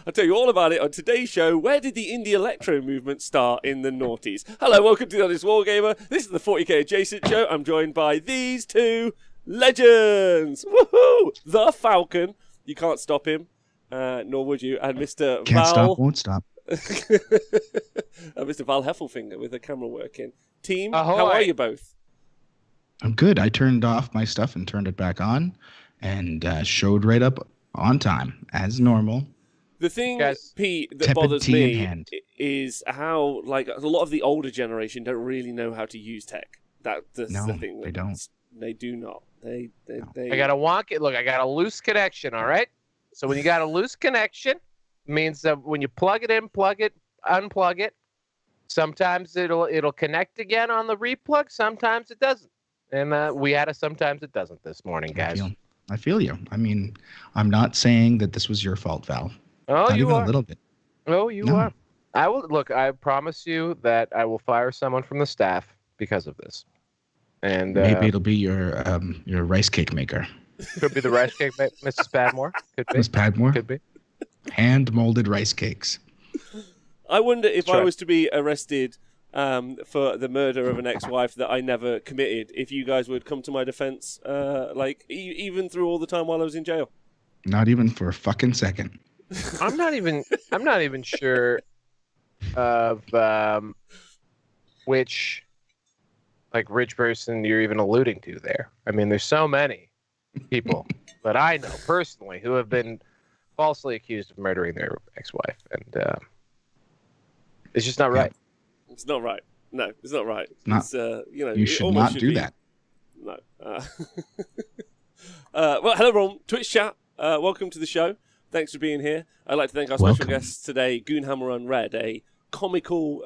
I'll tell you all about it on today's show. Where did the indie electro movement start in the noughties? Hello, welcome to the Honest Wargamer. This is the 40k Adjacent Show. I'm joined by these two legends. Woohoo! The Falcon. You can't stop him, nor would you. And Mr. Can't stop, won't stop. Mr. Val Heffelfinger with the camera working. Team, Ahoy. How are you both? I'm good. I turned off my stuff and turned it back on and showed right up on time, as normal. The thing, Guys, Pete, that tepid bothers tea in me hand. is how, like, a lot of the older generation don't really know how to use tech. That's No, the thing. they don't. They do not. They. I got a wonky. Look, I got a loose connection. All right. So when you got a loose connection, means that when you plug it in, plug it, unplug it. Sometimes it'll connect again on the replug. Sometimes it doesn't. And we had a sometimes it doesn't this morning, guys. I feel you. I mean, I'm not saying that this was your fault, Val. Oh, not you even are. a little bit. Oh, you No. are. I will look. I promise you that I will fire someone from the staff because of this. And Maybe it'll be your rice cake maker, could be the rice cake, Mrs. Padmore. Could be. Miss Padmore. Could be. Hand molded rice cakes. I wonder if Sure. I was to be arrested for the murder of an ex-wife that I never committed, if you guys would come to my defense, even through all the time while I was in jail. Not even for a fucking second. I'm not even sure of which like rich person you're even alluding to there. I mean, there's so many people that I know personally who have been falsely accused of murdering their ex-wife, and it's just not right. It's not right. No, it's not right. Not- It's, you You should not do that. No. Well, hello, everyone. Twitch chat. Welcome to the show. Thanks for being here. I'd like to thank our special Welcome. guests today, Goonhammer Unread, a comical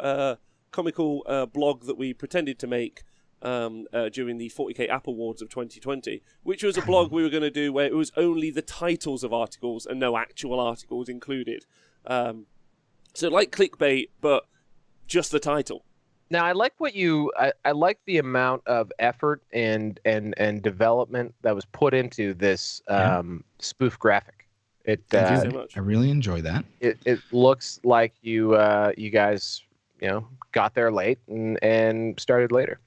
blog that we pretended to make during the 40k App Awards of 2020, which was a blog we were going to do where it was only the titles of articles and no actual articles included. So like clickbait, but just the title. Now, I like what I like the amount of effort and development that was put into this spoof graphic. It Thank you so much. I really enjoy that. it looks like you guys got there late and started later.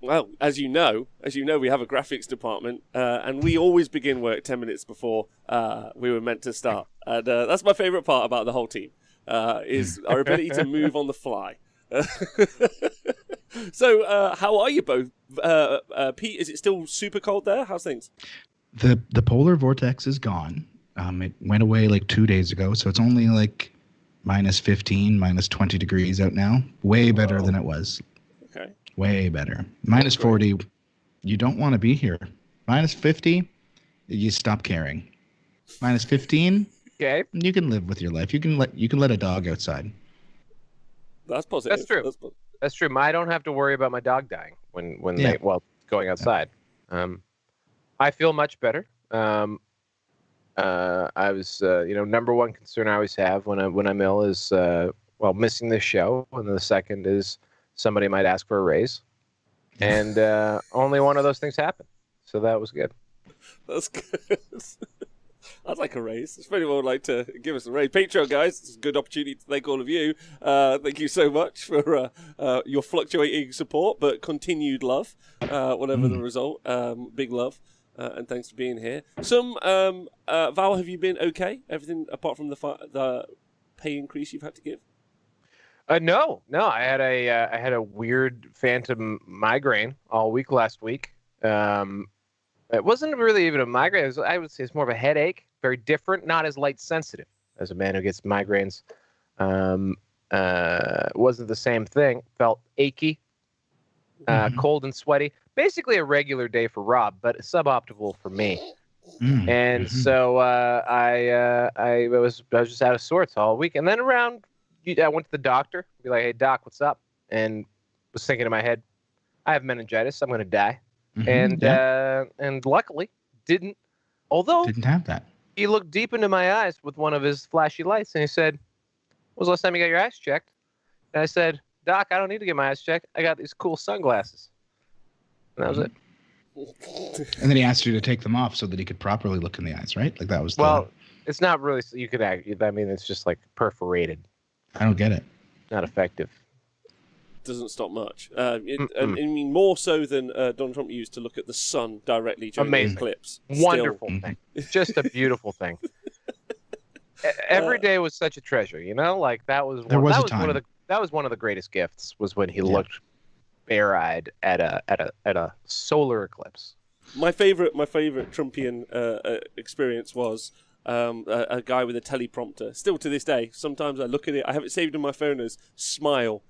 Well, as you know, we have a graphics department, and we always begin work 10 minutes before we were meant to start. And that's my favourite part about the whole team, is our ability to move on the fly. So, how are you both? Pete, is it still super cold there? How's things? The polar vortex is gone. It went away like 2 days ago, so it's only like minus 15, minus 20 degrees out now. Way better than it was. Okay. Way better. Minus 40, you don't want to be here. Minus 50, you stop caring. Minus 15, Okay, you can live with your life. You can let a dog outside. That's positive. That's true. That's true. I don't have to worry about my dog dying when Yeah. going outside. I feel much better. I was number one concern I always have when I'm ill is missing this show, and the second is somebody might ask for a raise, and only one of those things happened, so that was good. That's good. I'd like a raise. If anyone would like to give us a raise, Patreon guys, it's a good opportunity to thank all of you. Thank you so much for your fluctuating support, but continued love, whatever the result. Big love, and thanks for being here. Val, have you been okay? Everything apart from the pay increase you've had to give? No. I had a weird phantom migraine all week last week. It wasn't really even a migraine. I would say it's more of a headache. Very different, not as light sensitive as a man who gets migraines. It wasn't the same thing. Felt achy, cold and sweaty. Basically a regular day for Rob, but suboptimal for me. And so I was just out of sorts all week. And then I went to the doctor. Be like, hey doc, what's up? And was thinking in my head, I have meningitis. I'm going to die. And luckily didn't. Although Didn't have that. he looked deep into my eyes with one of his flashy lights, and he said, "When was the last time you got your eyes checked?" And I said, "Doc, I don't need to get my eyes checked. I got these cool sunglasses." And that was it. And then he asked you to take them off so that he could properly look in the eyes, right? Like that was Well, It's not really. You could act. I mean, it's just like perforated. I don't get it. Not effective. Doesn't stop much. I mean, more so than Donald Trump used to look at the sun directly during the eclipse. Wonderful thing. Just a beautiful thing. Every day was such a treasure, you know. Like that was one of the greatest gifts was when he looked bare-eyed at a solar eclipse. My favorite Trumpian experience was a guy with a teleprompter. Still to this day, sometimes I look at it. I have it saved in my phone as "Smile"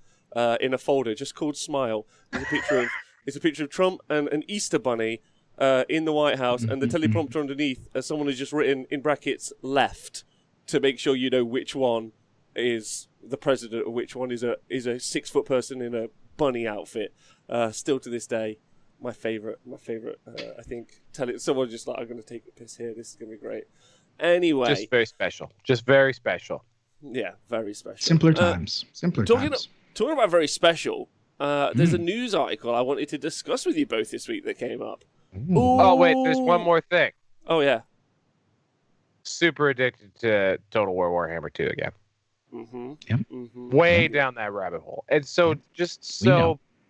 in a folder, just called "Smile." It's a picture of Trump and an Easter bunny in the White House, and the teleprompter underneath. Someone has just written in brackets "left" to make sure you know which one is the president or which one is a 6-foot person in a bunny outfit. Still to this day, my favorite. I think someone just like, I'm going to take a piss here. This is going to be great. Anyway, just very special. Just very special. Yeah, very special. Simpler times. Talking about very special. There's a news article I wanted to discuss with you both this week that came up. Oh wait, there's one more thing. Oh yeah. Super addicted to Total War Warhammer 2 again. Way down that rabbit hole. And so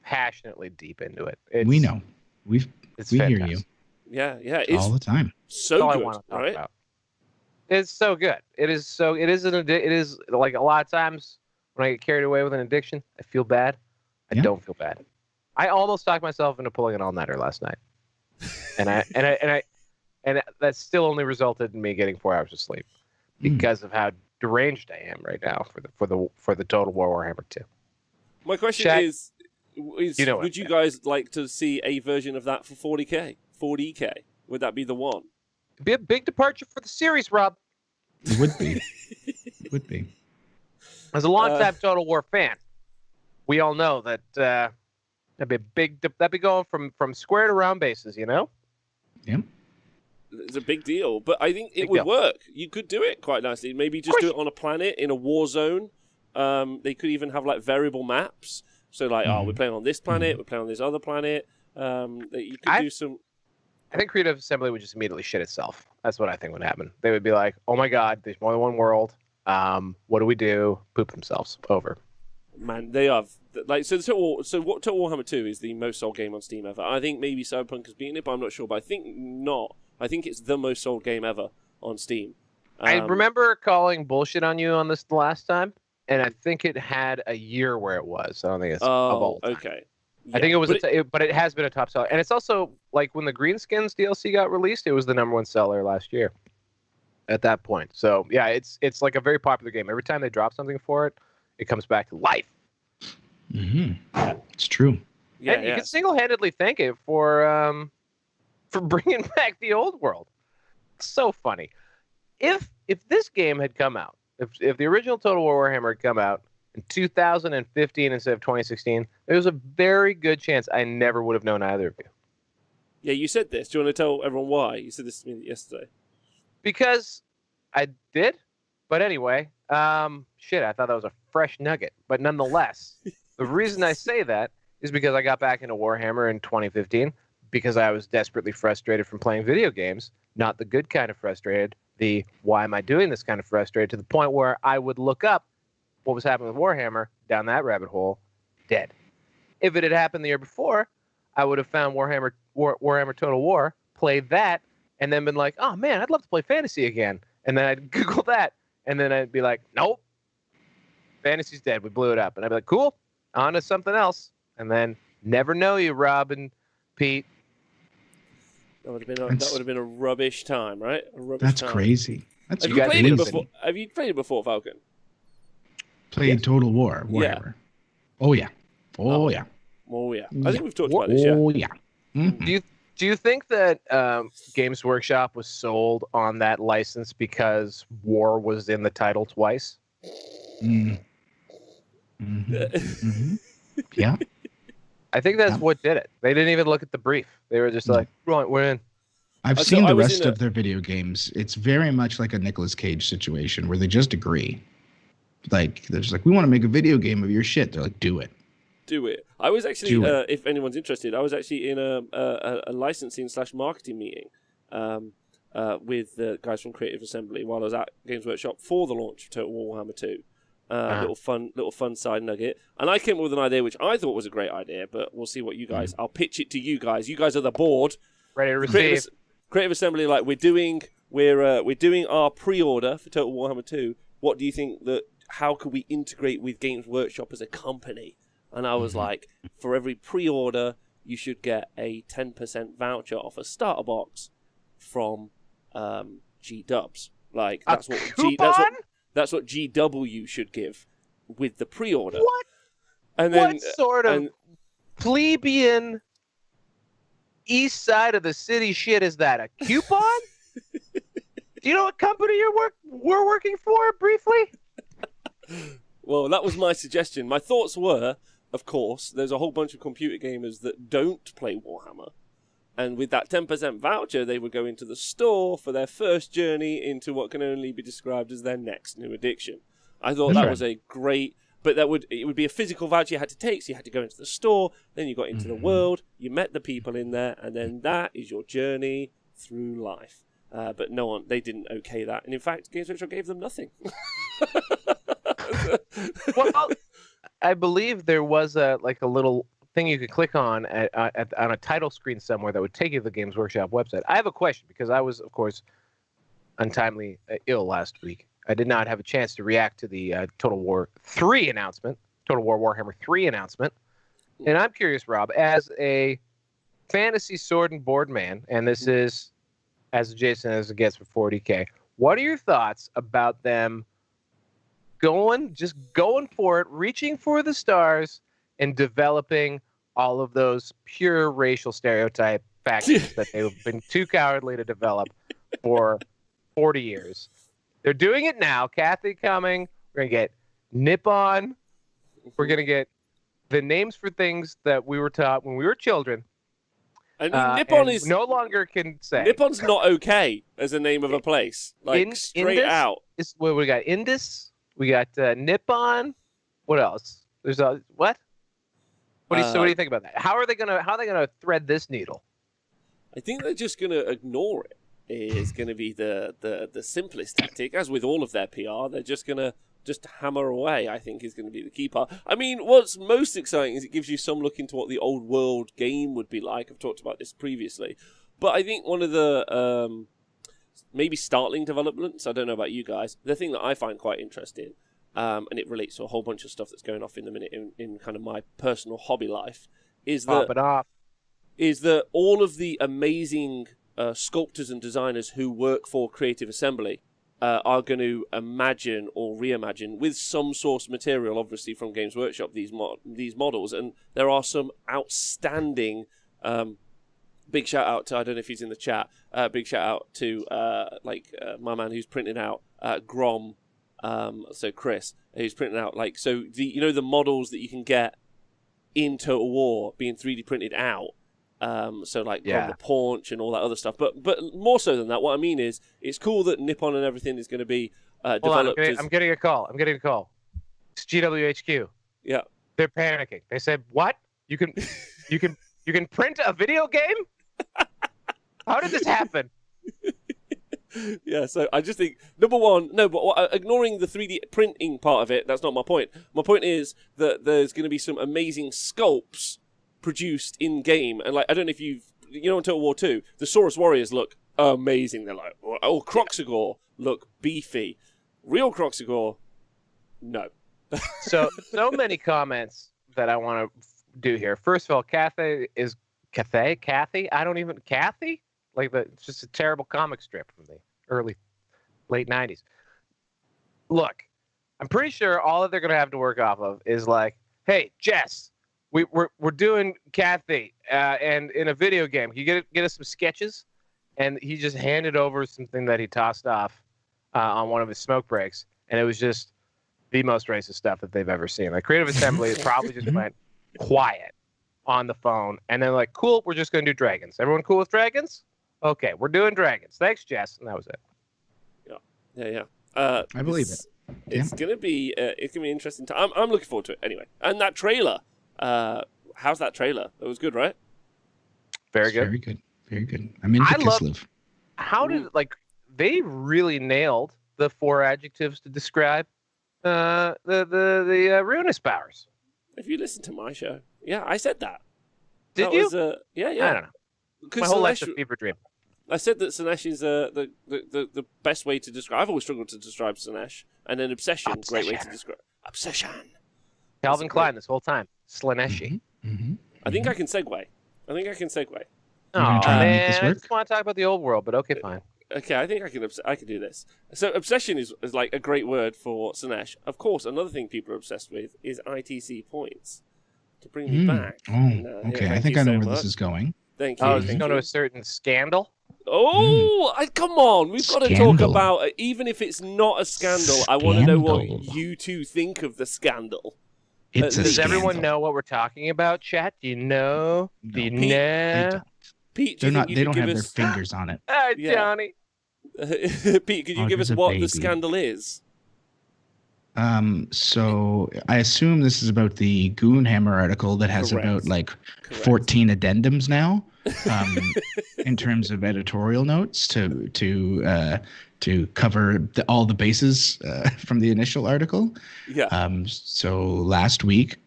passionately deep into it. We know. We hear you. Yeah. All the time. So good, right? About. It's so good. It is like a lot of times when I get carried away with an addiction, I feel bad. I don't feel bad. I almost talked myself into pulling an all-nighter last night. And that still only resulted in me getting 4 hours of sleep because of how deranged I am right now for the Total War Warhammer 2. My question is would you guys like to see a version of that for 40K? 40K? Would that be the one? It'd be a big departure for the series, Rob. It would be. It would be. As a longtime Total War fan, we all know that that'd be going from square to round bases, you know? Yeah. It's a big deal, but I think it would work. You could do it quite nicely. Maybe just do it on a planet in a war zone. They could even have like variable maps. So like, we're playing on this planet, we're playing on this other planet. You could do some. I think Creative Assembly would just immediately shit itself. That's what I think would happen. They would be like, "Oh my God, there's more than one world. What do we do?" Poop themselves over. Man, they have like so. What Total Warhammer 2 is the most sold game on Steam ever. I think maybe Cyberpunk has beaten it, but I'm not sure. But I think not. I think it's the most sold game ever on Steam. I remember calling bullshit on you on this the last time, and I think it had a year where it was. I don't think it's of all time. Okay. Yeah, I think it was, but it has been a top seller, and it's also like when the Greenskins DLC got released, it was the number one seller last year. At that point, so yeah, it's like a very popular game. Every time they drop something for it, it comes back to life. It's true. Yeah, and you can single-handedly thank it for bringing back the old world. It's so funny. If this game had come out, if the original Total War Warhammer had come out in 2015 instead of 2016, there's a very good chance I never would have known either of you. Yeah, you said this. Do you want to tell everyone why? You said this to me yesterday. Because I did. But anyway, I thought that was a fresh nugget. But nonetheless, the reason I say that is because I got back into Warhammer in 2015 because I was desperately frustrated from playing video games. Not the good kind of frustrated, the why am I doing this kind of frustrated, to the point where I would look up what was happening with Warhammer down that rabbit hole, dead. If it had happened the year before, I would have found Warhammer Total War, played that, and then been like, oh man, I'd love to play fantasy again. And then I'd Google that, and then I'd be like, nope, fantasy's dead. We blew it up. And I'd be like, cool, on to something else. And then never know you, Rob and Pete. That would have been a rubbish time, right? That's crazy. Have you played it before? Have you played it before, Falcon? Played Total War Warhammer. Yeah. Oh yeah. I think we've talked about this. Yeah. Oh yeah. Do you think that Games Workshop was sold on that license because war was in the title twice? Yeah. I think that's what did it. They didn't even look at the brief. They were just like, right, we're in. I've seen the rest of their video games. It's very much like a Nicolas Cage situation where they just agree. Like, they're just like, we want to make a video game of your shit. They're like, do it. Do it. I was actually, if anyone's interested, I was actually in a licensing / marketing meeting with the guys from Creative Assembly while I was at Games Workshop for the launch of Total War Warhammer 2. Little fun side nugget. And I came up with an idea which I thought was a great idea, but we'll see what you guys... I'll pitch it to you guys. You guys are the board. Ready to receive. Creative Assembly, like, we're doing our pre-order for Total Warhammer 2. What do you think that... How could we integrate with Games Workshop as a company? And I was like, for every pre-order, you should get a 10% voucher off a starter box from G-Dubs. Like, that's that's what GW should give with the pre-order. What? And then, what sort of plebeian east side of the city shit is that? A coupon? Do you know what company we're working for, briefly? Well, that was my suggestion. My thoughts were, of course, there's a whole bunch of computer gamers that don't play Warhammer. And with that 10% voucher, they would go into the store for their first journey into what can only be described as their next new addiction. I thought that was a great... But it would be a physical voucher you had to take, so you had to go into the store, then you got into the world, you met the people in there, and then that is your journey through life. But they didn't okay that. And in fact, Games Workshop gave them nothing. Well, I believe there was a little thing you could click on on a title screen somewhere that would take you to the Games Workshop website. I have a question because I was, of course, untimely ill last week. I did not have a chance to react to the Total War Warhammer 3 announcement. And I'm curious, Rob, as a fantasy sword and board man, and this is as adjacent as it gets for 40K, what are your thoughts about them going for it, reaching for the stars, and developing all of those pure racial stereotype factions that they've been too cowardly to develop for 40 years? They're doing it now. Kathy coming. We're going to get Nippon. We're going to get the names for things that we were taught when we were children. I mean, Nippon is no longer can say. Nippon's not okay as a name of a place. Like, straight Indus out. Well, we got Indus. We got Nippon. What else? There's a what? What do you think about that? How are they gonna thread this needle? I think they're just gonna ignore it. Is going to be the simplest tactic, as with all of their PR. They're just gonna hammer away. I think is going to be the key part. I mean, what's most exciting is it gives you some look into what the old world game would be like. I've talked about this previously, but I think one of the maybe startling developments, I don't know about you guys, the thing that I find quite interesting, and it relates to a whole bunch of stuff that's going off in the minute in kind of my personal hobby life, is that all of the amazing sculptors and designers who work for Creative Assembly are going to imagine or reimagine with some source material, obviously from Games Workshop, these models, and there are some outstanding. Big shout out to, I don't know if he's in the chat. Big shout out to my man who's printing out Grom. So Chris, who's printing out the models that you can get in Total War being 3D printed out. Grom the Paunch and all that other stuff. But more so than that, what I mean is it's cool that Nippon and everything is going to be developed. I'm getting a call. It's GWHQ. Yeah, they're panicking. They said, "What? You can print a video game? How did this happen?" Yeah, so I just think, number one, ignoring the 3D printing part of it, that's not my point. My point is that there's going to be some amazing sculpts produced in game, and I don't know if in Total War 2, the Saurus Warriors look amazing. They're like, oh, Croxagore look beefy. Real Croxagore, no. so many comments that I want to do here. First of all, Kathy? Kathy? It's just a terrible comic strip from the late 90s. Look, I'm pretty sure all that they're going to have to work off of is hey, Jess, we're doing Kathy and in a video game. Can you get us some sketches? And he just handed over something that he tossed off on one of his smoke breaks, and it was just the most racist stuff that they've ever seen. Creative Assembly probably just went quiet on the phone, and then cool, we're just going to do dragons. Everyone cool with dragons? Okay, we're doing dragons. Thanks, Jess. And that was it. Yeah. I believe it. It's gonna be interesting. I'm looking forward to it anyway. And that trailer. How's that trailer? It was good, right? Very good. Very good. I'm into Kislev. how did they really nailed the 4 adjectives to describe the Runus powers? If you listen to my show, yeah, I said that. Did you? Yeah. I don't know. My whole life's a fever dream. I said that Sinesh is the best way to describe. I've always struggled to describe Sinesh, and then obsession. Great way to describe obsession. Calvin Klein this whole time. Slaneshi. I think I can segue. Oh make this man, I work? just want to talk about the old world, but okay, fine. Okay, I think I can do this. So obsession is like a great word for Sinesh. Of course, another thing people are obsessed with is ITC points to bring me back. Oh, okay. I think I know where this is going. Thank you. Oh, is it going to a certain scandal? Oh, come on. We've got to talk Scandal. about it. Even if it's not a scandal, I want to know what you two think of the scandal. It's a Does scandal. everyone know what we're talking about, chat? Do you know? No, Do you Pete, know? They don't. Pete, They're not. you They could don't give have their us... fingers on it. Yeah. Johnny. Pete, could you Oh, give us there's a what baby. the scandal is? So I assume this is about the Goonhammer article that has Correct. about like Correct. 14 addendums now, in terms of editorial notes to cover all the bases from the initial article. Yeah. So last week,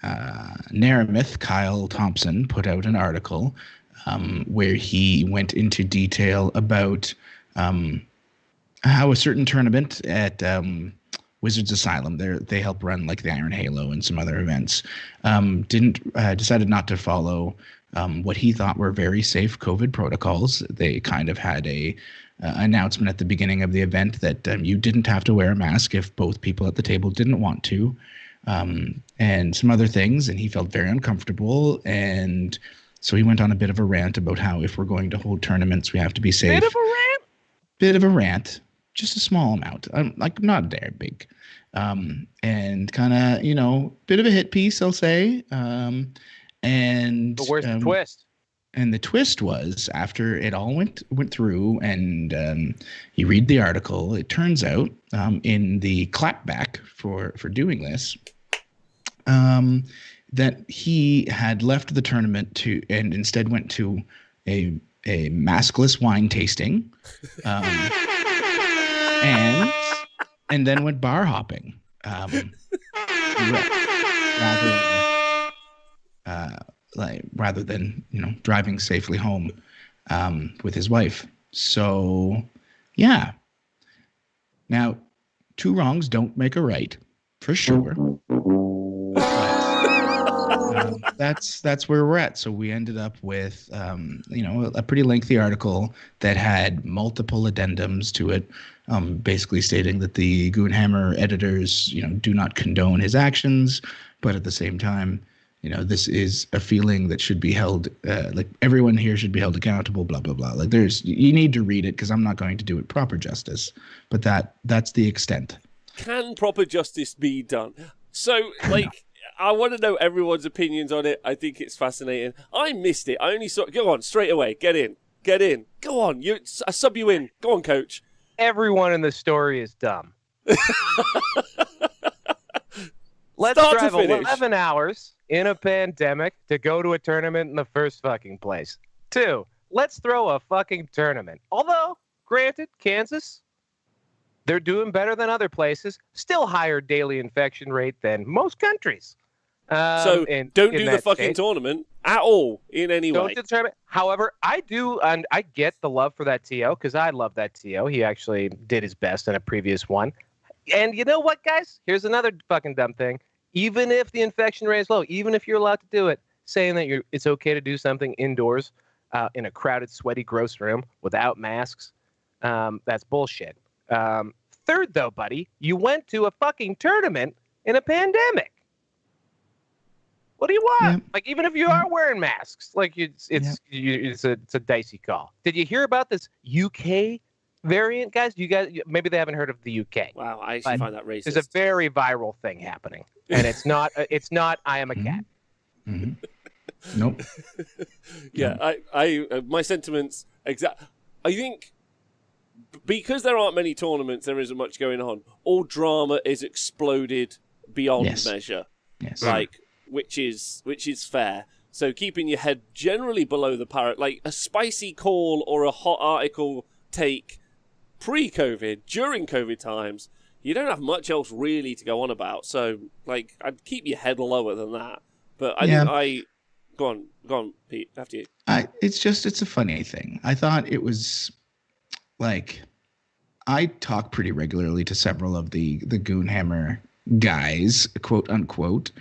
Naramith Kyle Thompson put out an article where he went into detail about how a certain tournament at Wizards Asylum, they help run like the Iron Halo and some other events, decided not to follow what he thought were very safe COVID protocols. They kind of had a announcement at the beginning of the event that you didn't have to wear a mask if both people at the table didn't want to, and some other things, and he felt very uncomfortable, and so he went on a bit of a rant about how if we're going to hold tournaments, we have to be safe. Bit of a rant, just a small amount, like not very big, and kind of bit of a hit piece, I'll say. And But where's the twist? And the twist was, after it all went through, and you read the article, it turns out in the clapback for doing this, that he had left the tournament and instead went to a maskless wine tasting, and then went bar hopping, rather than driving safely home with his wife. So yeah. Now, 2 wrongs don't make a right, for sure. That's where we're at. So we ended up with a pretty lengthy article that had multiple addendums to it, basically stating that the Goonhammer editors do not condone his actions, but at the same time, this is a feeling that should be held, like everyone here should be held accountable, blah blah blah. Like you need to read it because I'm not going to do it proper justice, but that's the extent. Can proper justice be done? So I want to know everyone's opinions on it. I think it's fascinating. I missed it. I only saw. Go on, straight away. Get in. Go on. I sub you in. Go on, coach. Everyone in the story is dumb. Let's Start drive to finish. 11 hours in a pandemic to go to a tournament in the first fucking place. 2, let's throw a fucking tournament. Although, granted, Kansas, they're doing better than other places. Still higher daily infection rate than most countries. So don't do the fucking tournament at all in any way. Don't do the tournament. However, I do, and I get the love for that TO because I love that TO. He actually did his best in a previous one. And you know what, guys? Here's another fucking dumb thing. Even if the infection rate is low, even if you're allowed to do it, saying that it's okay to do something indoors in a crowded, sweaty, gross room without masks, that's bullshit. Third, though, buddy, you went to a fucking tournament in a pandemic. What do you want? Yeah. Like, even if you are wearing masks, like it's a dicey call. Did you hear about this UK variant, guys? You guys maybe they haven't heard of the UK. Wow, I actually find that racist. There's a very viral thing happening, and it's not I am a cat. Mm-hmm. Nope. Yeah, I my sentiments exact. I think because there aren't many tournaments, there isn't much going on. All drama is exploded beyond measure. Yes. Like which is fair. So keeping your head generally below the parrot, like a spicy call or a hot article take pre-COVID, during COVID times, you don't have much else really to go on about. So, like, I'd keep your head lower than that. But Go on, Pete, after you. It's a funny thing. I thought it was, like, I talk pretty regularly to several of the Goonhammer guys, quote unquote.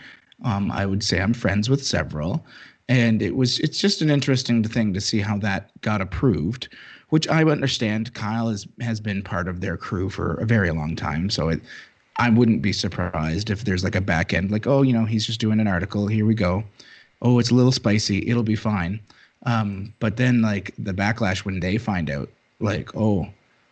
I would say I'm friends with several, and it's just an interesting thing to see how that got approved, which I understand. Kyle has been part of their crew for a very long time, so I wouldn't be surprised if there's like a back end, like, oh, he's just doing an article. Here we go. Oh, it's a little spicy. It'll be fine. But then, like, the backlash when they find out, like, oh,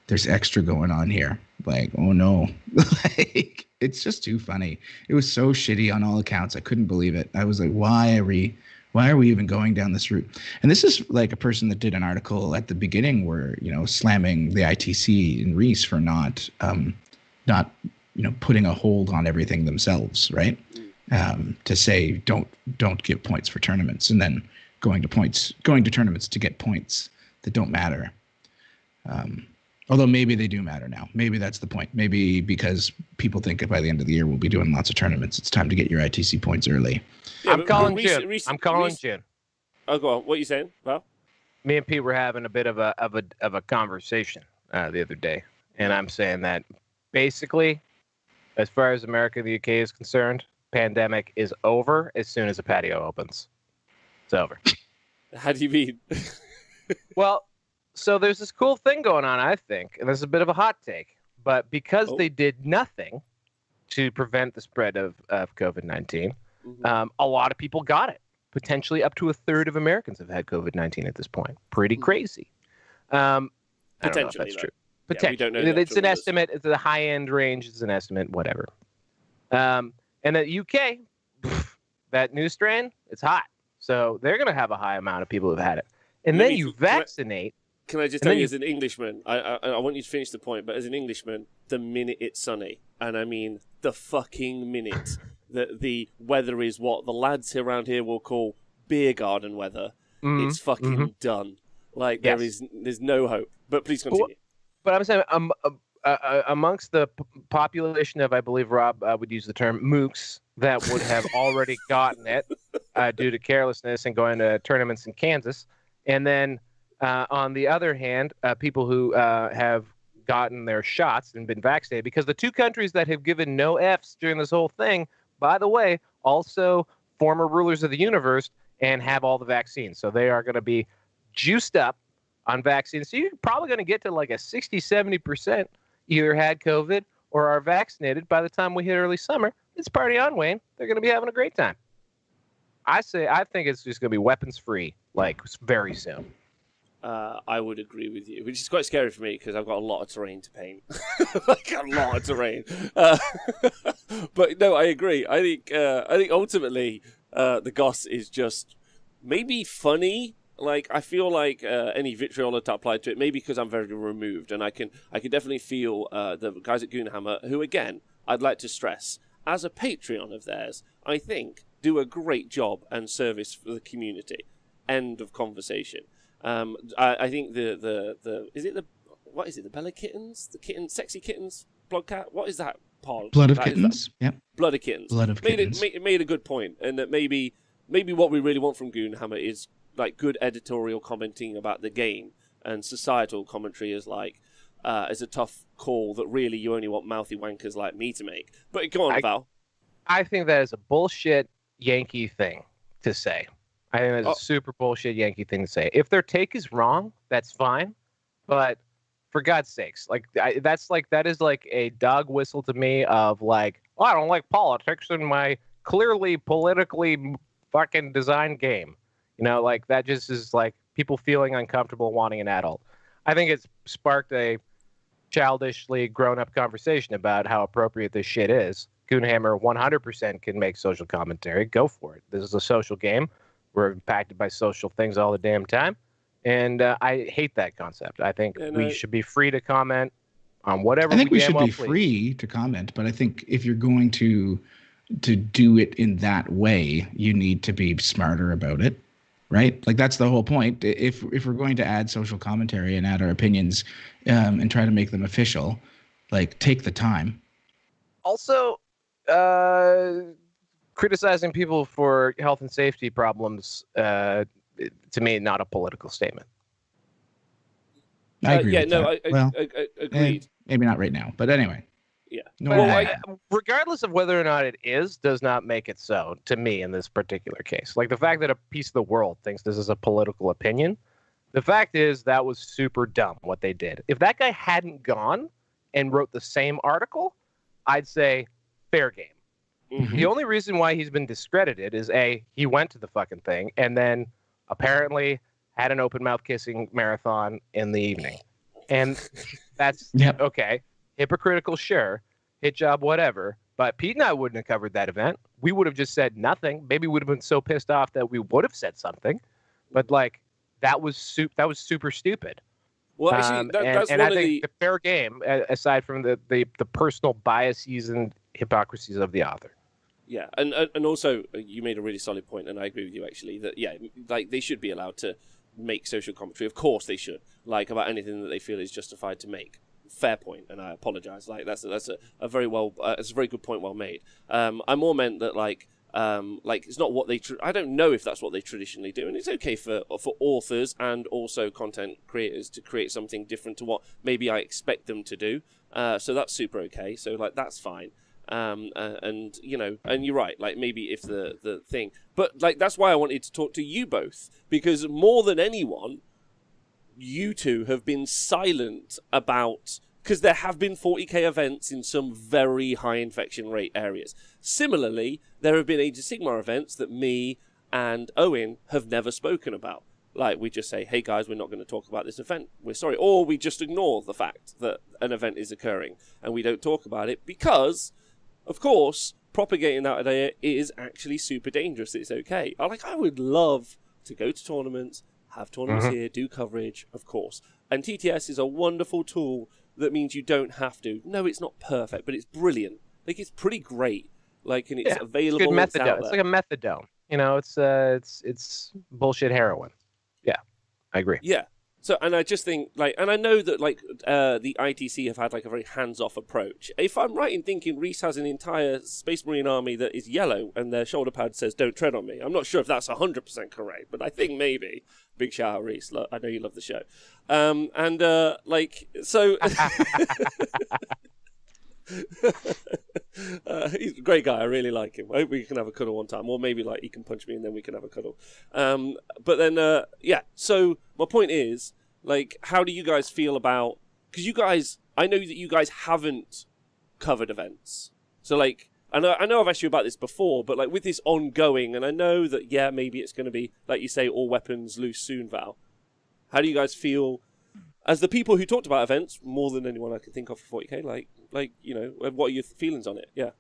there's extra going on here. Like, oh no. Like, it's just too funny. It was so shitty on all accounts. I couldn't believe it. I was like, why are we even going down this route? And this is like a person that did an article at the beginning where, slamming the ITC and Reese for not putting a hold on everything themselves, right? To say don't give points for tournaments, and then going to tournaments to get points that don't matter. Although maybe they do matter now. Maybe that's the point. Maybe because people think that by the end of the year we'll be doing lots of tournaments, it's time to get your ITC points early. Yeah, I'm calling June. I'm calling June. Oh, go on. What are you saying, Val? Me and Pete were having a bit of a conversation the other day, and I'm saying that basically, as far as America and the UK is concerned, pandemic is over as soon as the patio opens. It's over. How do you mean? Well, so there's this cool thing going on, I think, and this is a bit of a hot take, but because they did nothing to prevent the spread of COVID-19, a lot of people got it. Potentially up to a third of Americans have had COVID-19 at this point. Pretty crazy. I don't know if that's true. Potentially. Yeah, we don't know. It's an estimate. It's a high-end range. It's an estimate, whatever. And the UK, that new strain, it's hot. So they're going to have a high amount of people who've had it. And then you vaccinate. Can I just tell you, as an Englishman, I want you to finish the point, but as an Englishman, the minute it's sunny, and I mean the fucking minute that the weather is what the lads around here will call beer garden weather, it's fucking done. Like, there's no hope. But please continue. But I'm saying amongst the population of, I believe Rob would use the term mooks, that would have already gotten it due to carelessness and going to tournaments in Kansas. And then on the other hand, people who have gotten their shots and been vaccinated, because the two countries that have given no Fs during this whole thing, by the way, also former rulers of the universe and have all the vaccines. So they are going to be juiced up on vaccines. So you're probably going to get to like a 60, 70% either had COVID or are vaccinated by the time we hit early summer. It's party on, Wayne. They're going to be having a great time. I think it's just going to be weapons free, like, very soon. I would agree with you, which is quite scary for me because I've got a lot of terrain to paint. Like, a lot of terrain. But no, I agree. I think ultimately the goss is just maybe funny. Like, I feel like any vitriol to apply to it, maybe because I'm very removed, and I can definitely feel the guys at Goonhammer, who, again, I'd like to stress, as a Patreon of theirs, I think do a great job and service for the community. End of conversation. I think the Bella Kittens, the Sexy Kittens blogcat. What is that pod? Blood of Kittens. Yep. Blood of Kittens. Blood of Kittens. Made a good point, and that maybe what we really want from Goonhammer is like good editorial commenting about the game, and societal commentary is like is a tough call that really you only want mouthy wankers like me to make. But go on, Val. I think that is a bullshit Yankee thing to say. I think that's a super bullshit Yankee thing to say. If their take is wrong, that's fine. But for God's sakes, that is like a dog whistle to me of like, oh, I don't like politics in my clearly politically fucking designed game. Like, that just is like people feeling uncomfortable wanting an adult. I think it's sparked a childishly grown-up conversation about how appropriate this shit is. Goonhammer 100% can make social commentary. Go for it. This is a social game. We're impacted by social things all the damn time. And I hate that concept. I think we should be free to comment on whatever. I think we should be free to comment, but I think if you're going to to do it in that way, you need to be smarter about it, right? Like that's the whole point. If we're going to add social commentary and add our opinions, and try to make them official, like take the time. Also, criticizing people for health and safety problems, to me, not a political statement. I agree. Yeah, with no, that. I agreed. Maybe not right now, but anyway. Yeah. No, Well, regardless of whether or not it is, does not make it so to me in this particular case. Like the fact that a piece of the world thinks this is a political opinion, the fact is that was super dumb what they did. If that guy hadn't gone and wrote the same article, I'd say fair game. Mm-hmm. The only reason why he's been discredited is A, he went to the fucking thing and then apparently had an open mouth kissing marathon in the evening. And that's okay. Hypocritical, sure. Hit job, whatever. But Pete and I wouldn't have covered that event. We would have just said nothing. Maybe we would have been so pissed off that we would have said something. But like that was super stupid. Well, actually, that's and one I of think the fair game, aside from the personal biases and hypocrisies of the author. Yeah, and also you made a really solid point, and I agree with you actually that like they should be allowed to make social commentary. Of course, they should, like about anything that they feel is justified to make. Fair point, and I apologize. Like that's a very well, it's a very good point, well made. I more meant that like it's not what they. I don't know if that's what they traditionally do, and it's okay for authors and also content creators to create something different to what maybe I expect them to do. So that's super okay. So like that's fine. And you know, and you're right. Like maybe if the thing, but like that's why I wanted to talk to you both, because more than anyone, you two have been silent about, because there have been 40k events in some very high infection rate areas. Similarly, there have been Age of Sigmar events that me and Owen have never spoken about. Like, we just say, hey guys, we're not going to talk about this event. We're sorry. Or we just ignore the fact that an event is occurring and we don't talk about it because, of course, propagating that idea is actually super dangerous. It's okay. I would love to go to tournaments, have tournaments here, do coverage, of course. And TTS is a wonderful tool that means you don't have to. No, it's not perfect, but it's brilliant. Like, it's pretty great. Like, and it's available. It's good it's methadone. out It's there. like a methadone. You know, it's bullshit heroin. Yeah, I agree. Yeah. So, and I just think, like, and I know that, like, the ITC have had, like, a very hands-off approach. If I'm right in thinking Reese has an entire Space Marine army that is yellow and their shoulder pad says, don't tread on me. I'm not sure if that's 100% correct, but I think maybe. Big shout out, Reese. I know you love the show. Like, so... he's a great guy. I really like him. I hope we can have a cuddle one time, or maybe like he can punch me and then we can have a cuddle. But then, yeah. So my point is, like, how do you guys feel about? Because you guys, I know that you guys haven't covered events. So like, I know I've asked you about this before, but like with this ongoing, and I know that maybe it's going to be like you say, all weapons loose soon, Val. How do you guys feel? As the people who talked about events more than anyone I can think of for 40k, like you know, what are your feelings on it? Yeah.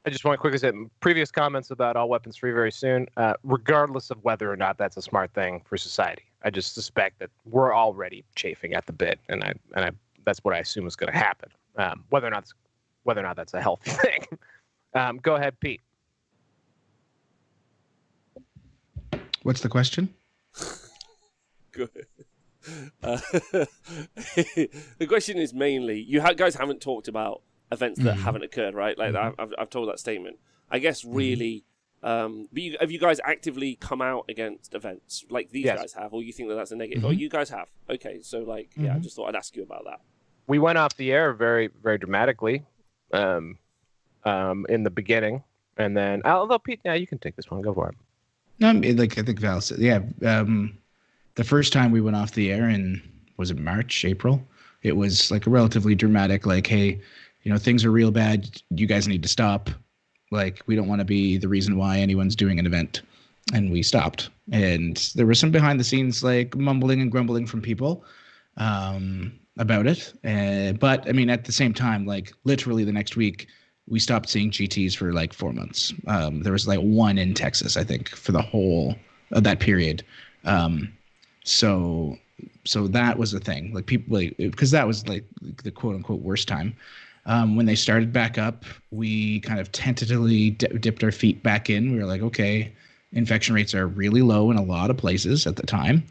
I just want to quickly say previous comments about all weapons free very soon, regardless of whether or not that's a smart thing for society. I just suspect that we're already chafing at the bit, and I that's what I assume is going to happen. Whether or not that's a healthy thing. Go ahead, Pete. What's the question? Good. The question is mainly you guys haven't talked about events that haven't occurred, right? Like I've told that statement. I guess really, but have you guys actively come out against events like these guys have, or you think that that's a negative? Or you guys have? Okay, so like I just thought I'd ask you about that. We went off the air very very dramatically, in the beginning, and then although Pete, you can take this one. Go for it. No, like I think Val said, the first time we went off the air in, was it March, April? It was like a relatively dramatic, like, hey, you know, things are real bad. You guys need to stop. Like, we don't want to be the reason why anyone's doing an event. And we stopped. And there was some behind the scenes, like, mumbling and grumbling from people about it. But, I mean, at the same time, like, literally the next week, we stopped seeing GTs for, like, 4 months. There was, like, one in Texas, I think, for the whole of that period. So that was a thing, like people, like, because that was like the quote unquote worst time. When they started back up, we kind of tentatively dipped our feet back in. We were like, okay, infection rates are really low in a lot of places at the time.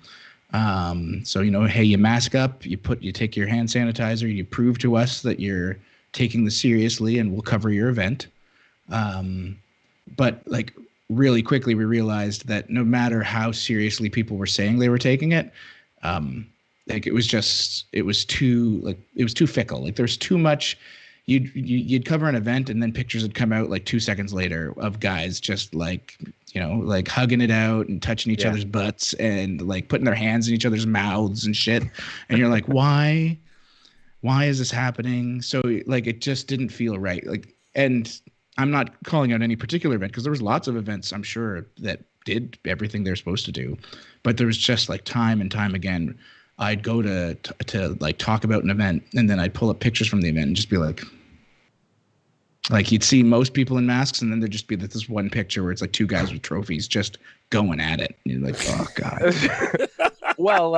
So, hey, you mask up, you take your hand sanitizer, you prove to us that you're taking this seriously, and we'll cover your event. But like really quickly, we realized that no matter how seriously people were saying they were taking it, like it was too fickle. Like there's too much. You'd cover an event, and then pictures would come out like 2 seconds later of guys just like like hugging it out and touching each other's butts and like putting their hands in each other's mouths and shit. And you're like, why is this happening? So like it just didn't feel right. Like, and I'm not calling out any particular event because there was lots of events, I'm sure, that did everything they're supposed to do, but there was just like time and time again, I'd go to like talk about an event, and then I'd pull up pictures from the event and just be like you'd see most people in masks, and then there'd just be this one picture where it's like two guys with trophies just going at it. And you're like, oh god. Well,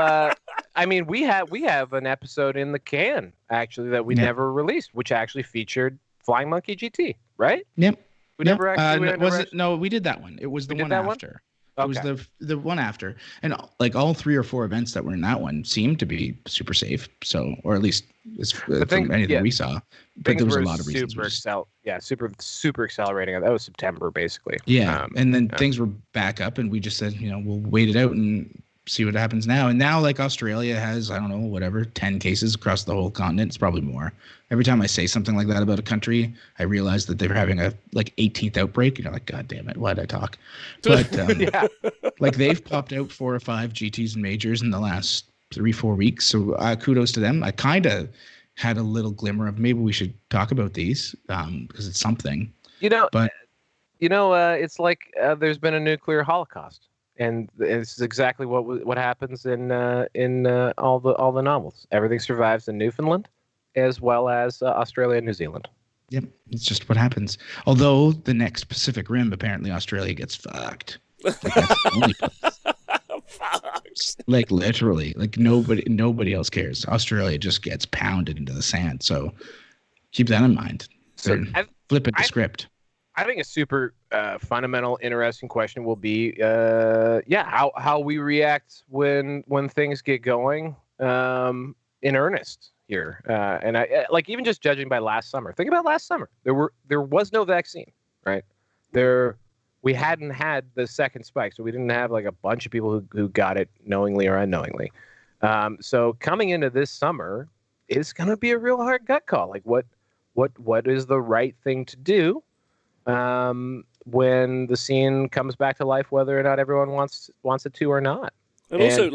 I mean, we have an episode in the can actually that we never released, which actually featured Flying Monkey GT, right? Yep. We never actually. No, we did that one. It was the one after. It was the one after, and like all 3 or 4 events that were in that one seemed to be super safe. So, or at least from anything we saw. But there was a lot of reasons. Super accelerating. That was September, basically. Yeah, and then things were back up, and we just said, we'll wait it out and see what happens now. And now, like Australia has, I don't know, whatever, 10 cases across the whole continent. It's probably more. Every time I say something like that about a country, I realize that they're having a 18th outbreak. You're like, God damn it, why did I talk? But like they've popped out 4 or 5 GTs and majors in the last 3-4 weeks. So kudos to them. I kind of had a little glimmer of maybe we should talk about these because it's something. It's like there's been a nuclear holocaust. And this is exactly what happens in all the novels. Everything survives in Newfoundland, as well as Australia and New Zealand. Yep, it's just what happens. Although the next Pacific Rim, apparently Australia gets fucked. Like, that's the only place. Like literally, like nobody else cares. Australia just gets pounded into the sand. So keep that in mind. Flipping the script. I think a super fundamental, interesting question will be, how we react when things get going in earnest here. And I like even just judging by last summer. Think about last summer. There was no vaccine, right? We hadn't had the second spike, so we didn't have like a bunch of people who got it knowingly or unknowingly. So coming into this summer is going to be a real hard gut call. Like what is the right thing to do when the scene comes back to life, whether or not everyone wants it to or not. And also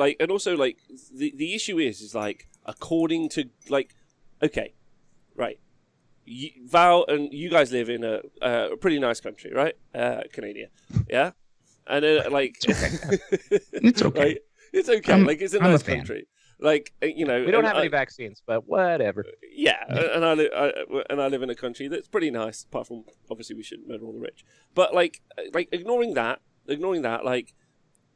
the issue is like, according to like, okay, right, Val and you guys live in a pretty nice country, right? Canada, yeah, and like it's okay, right? It's okay, like it's a nice country. Like we don't have any vaccines, but whatever. Yeah, and I live in a country that's pretty nice. Apart from obviously we shouldn't murder all the rich, but like ignoring that, like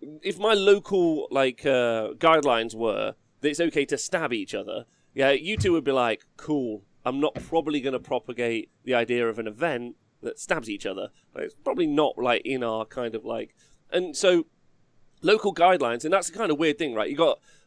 if my local guidelines were that it's okay to stab each other, yeah, you two would be like, cool. I'm not probably going to propagate the idea of an event that stabs each other. Like, it's probably not like in our kind of like, and so local guidelines, and that's the kind of weird thing, right?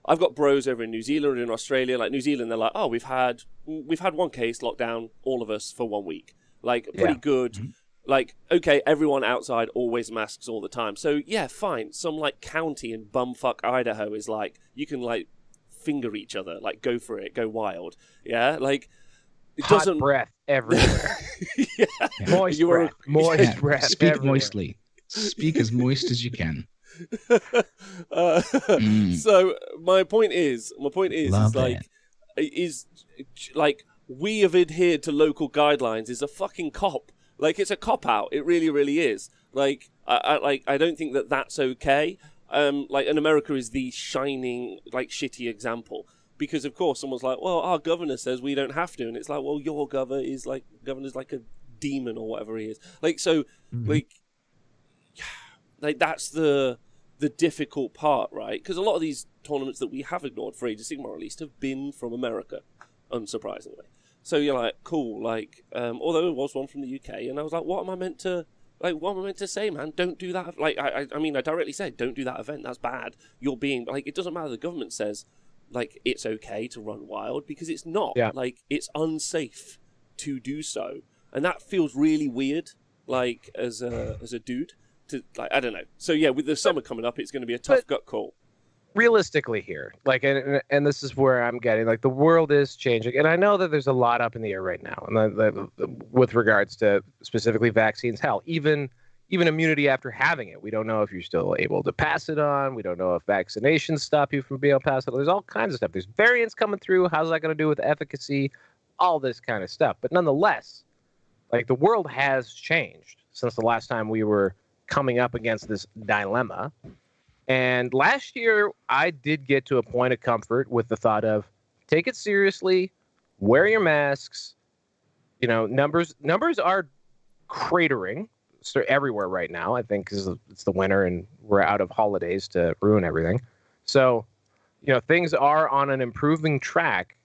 I've got bros over in New Zealand and in Australia. Like New Zealand, they're like, oh, we've had one case locked down, all of us for 1 week. Like pretty good. Mm-hmm. Like, okay, everyone outside always masks all the time. So yeah, fine. Some like county in bumfuck Idaho is like, you can like finger each other, like go for it, go wild. Yeah, like it hot doesn't breath everywhere. Yeah. Moist breath. Speak everywhere. moistly. Speak as moist as you can. So my point is like we have adhered to local guidelines is a fucking cop. Like it's a cop out. It really, really is. Like I don't think that that's okay. Like, and America is the shining like shitty example because of course someone's like, well, our governor says we don't have to, and it's like, well, your governor's like a demon or whatever he is. Like so, like that's the difficult part, right? Because a lot of these tournaments that we have ignored for Age of Sigmar at least have been from America, unsurprisingly. So you're like, cool, like, although it was one from the UK, and I was like, what am I meant to say, man? Don't do that. Like, I mean, I directly said, don't do that event. That's bad. You're being, like, it doesn't matter. The government says, like, it's okay to run wild, because it's not. Yeah. Like, it's unsafe to do so. And that feels really weird, like, as a dude, to, like, I don't know. So yeah, with the summer coming up, it's going to be a tough gut call. Realistically here, like, and this is where I'm getting, like, the world is changing, and I know that there's a lot up in the air right now, and with regards to specifically vaccines. Hell, even immunity after having it, we don't know if you're still able to pass it on. We don't know if vaccinations stop you from being able to pass it on. There's all kinds of stuff. There's variants coming through. How's that going to do with efficacy? All this kind of stuff. But nonetheless, like, the world has changed since the last time we were coming up against this dilemma. And last year, I did get to a point of comfort with the thought of, take it seriously, wear your masks. You know, numbers are cratering everywhere right now, I think, because it's the winter and we're out of holidays to ruin everything. So, you know, things are on an improving track.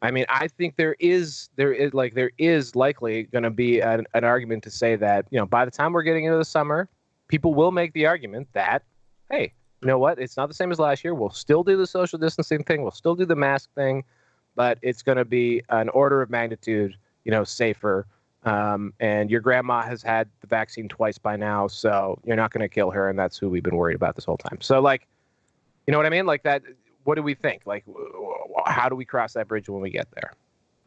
I mean, I think there is likely going to be an argument to say that, you know, by the time we're getting into the summer, people will make the argument that, hey, you know what? It's not the same as last year. We'll still do the social distancing thing. We'll still do the mask thing, but it's going to be an order of magnitude, you know, safer. And your grandma has had the vaccine twice by now, so you're not going to kill her, and that's who we've been worried about this whole time. So, like, you know what I mean? Like that. What do we think? Like, how do we cross that bridge when we get there?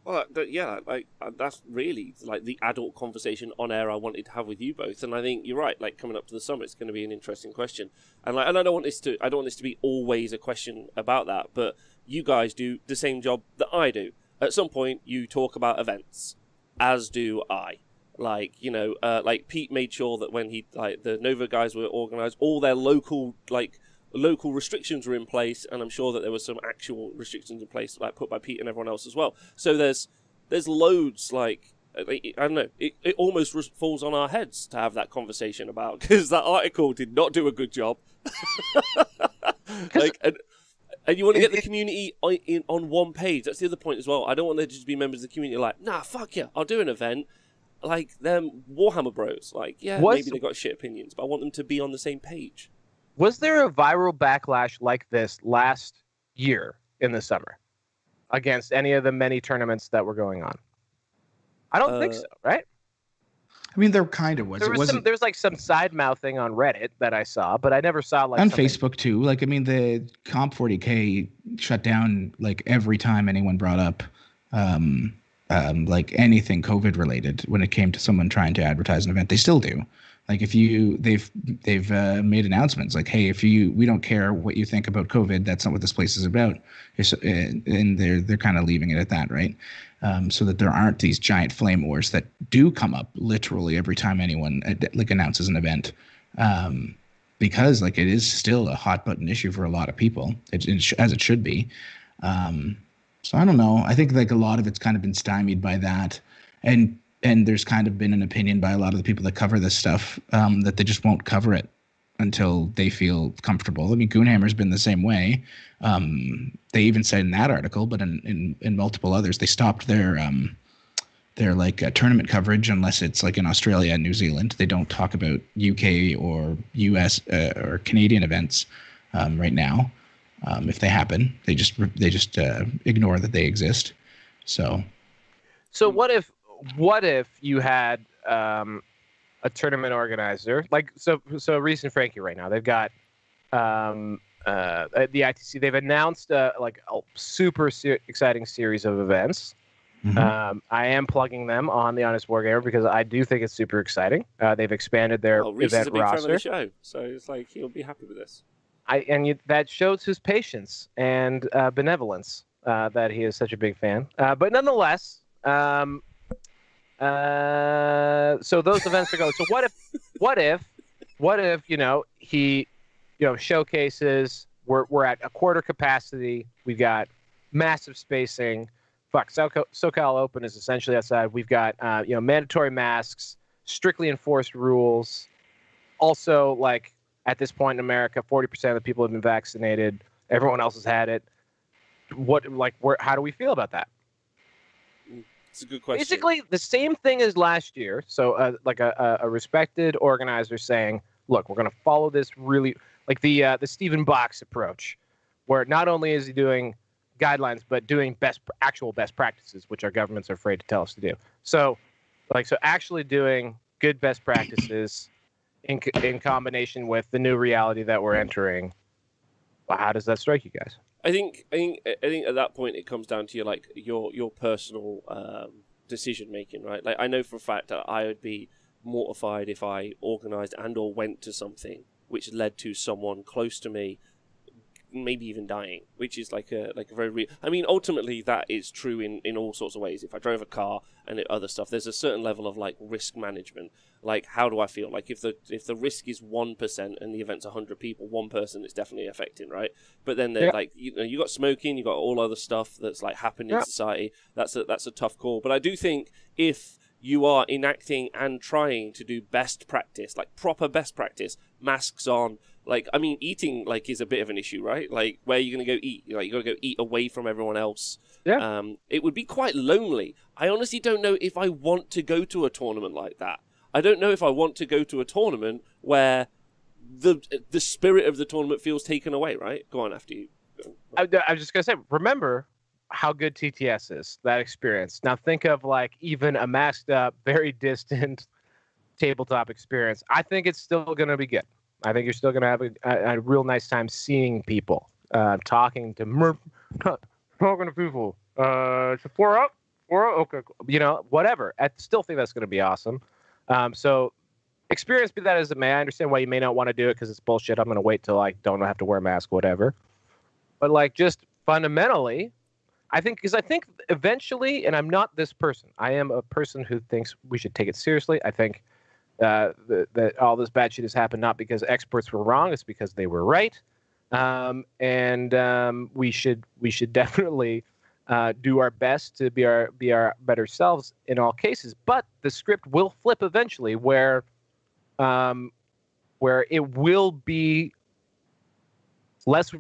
Well, yeah, like, that's really, like, the adult conversation on air I wanted to have with you both, and I think you're right. Like, coming up to the summer, it's going to be an interesting question, and like, and I don't want this to be always a question about that, but you guys do the same job that I do. At some point, you talk about events, as do I. Like, you know, like Pete made sure that when the Nova guys were organised, all their local restrictions were in place, and I'm sure that there were some actual restrictions in place, like, put by Pete and everyone else as well. So there's loads, like, I don't know, it almost falls on our heads to have that conversation about, because that article did not do a good job. Like, and you want to get the community on one page. That's the other point as well. I don't want there to just be members of the community like, nah, fuck yeah, I'll do an event. Like, them Warhammer bros. Like, yeah, maybe they got shit opinions, but I want them to be on the same page. Was there a viral backlash like this last year in the summer against any of the many tournaments that were going on? I don't think so, right? I mean, there kind of was. There's like some side mouthing on Reddit that I saw, but I never saw like on Facebook too. Like, I mean, the Comp 40K shut down like every time anyone brought up like anything COVID related when it came to someone trying to advertise an event. They still do. Like, they've made announcements like, hey, we don't care what you think about COVID. That's not what this place is about. And they're kind of leaving it at that, right? So that there aren't these giant flame wars that do come up literally every time anyone like announces an event, because like it is still a hot button issue for a lot of people, as it should be. So I don't know. I think like a lot of it's kind of been stymied by that, and there's kind of been an opinion by a lot of the people that cover this stuff that they just won't cover it until they feel comfortable. I mean, Goonhammer's been the same way. They even said in that article, but in multiple others, they stopped their like tournament coverage unless it's like in Australia and New Zealand. They don't talk about UK or US or Canadian events right now. If they happen, they just ignore that they exist. So what if you had a tournament organizer like so Reese and Frankie right now, they've got the ITC, they've announced like a super exciting series of events. Mm-hmm. I am plugging them on the Honest Wargamer because I do think it's super exciting. They've expanded their Reese event is a big roster. fan of the show, so it's like he'll be happy with this. That shows his patience and benevolence that he is such a big fan. But nonetheless, so those events are going. So what if you know he, you know, showcases. We're at a quarter capacity. We've got massive spacing. SoCal Open is essentially outside. We've got you know, mandatory masks, strictly enforced rules. Also, like, at this point in America, 40% of the people have been vaccinated. Everyone else has had it. How do we feel about that? It's a good question. Basically, the same thing as last year. So, like a respected organizer saying, "Look, we're going to follow this really like the Stephen Box approach, where not only is he doing guidelines, but doing actual best practices, which our governments are afraid to tell us to do. So actually doing good best practices in combination with the new reality that we're entering. Well, how does that strike you guys? I think at that point it comes down to your personal decision making, right? Like I know for a fact that I would be mortified if I organised and or went to something which led to someone close to me maybe even dying, which is like a very real. I mean, ultimately that is true in all sorts of ways. If I drove a car and other stuff, there's a certain level of like risk management. Like, how do I feel? Like if the risk is 1% and the event's 100 people, one person is definitely affecting, right? But then like you got smoking, you got all other stuff that's like happened in society. That's a tough call. But I do think if you are enacting and trying to do best practice, like proper best practice, masks on. Like, I mean, eating like is a bit of an issue, right? Like, where are you going to go eat? Like, you got to go eat away from everyone else. Yeah. It would be quite lonely. I honestly don't know if I want to go to a tournament like that. I don't know if I want to go to a tournament where the spirit of the tournament feels taken away, right? Go on after you. I was just going to say, remember how good TTS is, that experience. Now think of like even a masked up, very distant tabletop experience. I think it's still going to be good. I think you're still going to have a real nice time seeing people, talking to people. It's a 4-0? 4-0? Okay, cool. You know, whatever. I still think that's going to be awesome. So experience be that as it may. I understand why you may not want to do it because it's bullshit. I'm going to wait till I don't have to wear a mask, whatever. But like just fundamentally, I think eventually, and I'm not this person. I am a person who thinks we should take it seriously. I think that all this bad shit has happened not because experts were wrong, it's because they were right. And we should definitely do our best to be our better selves in all cases. But the script will flip eventually, where it will be less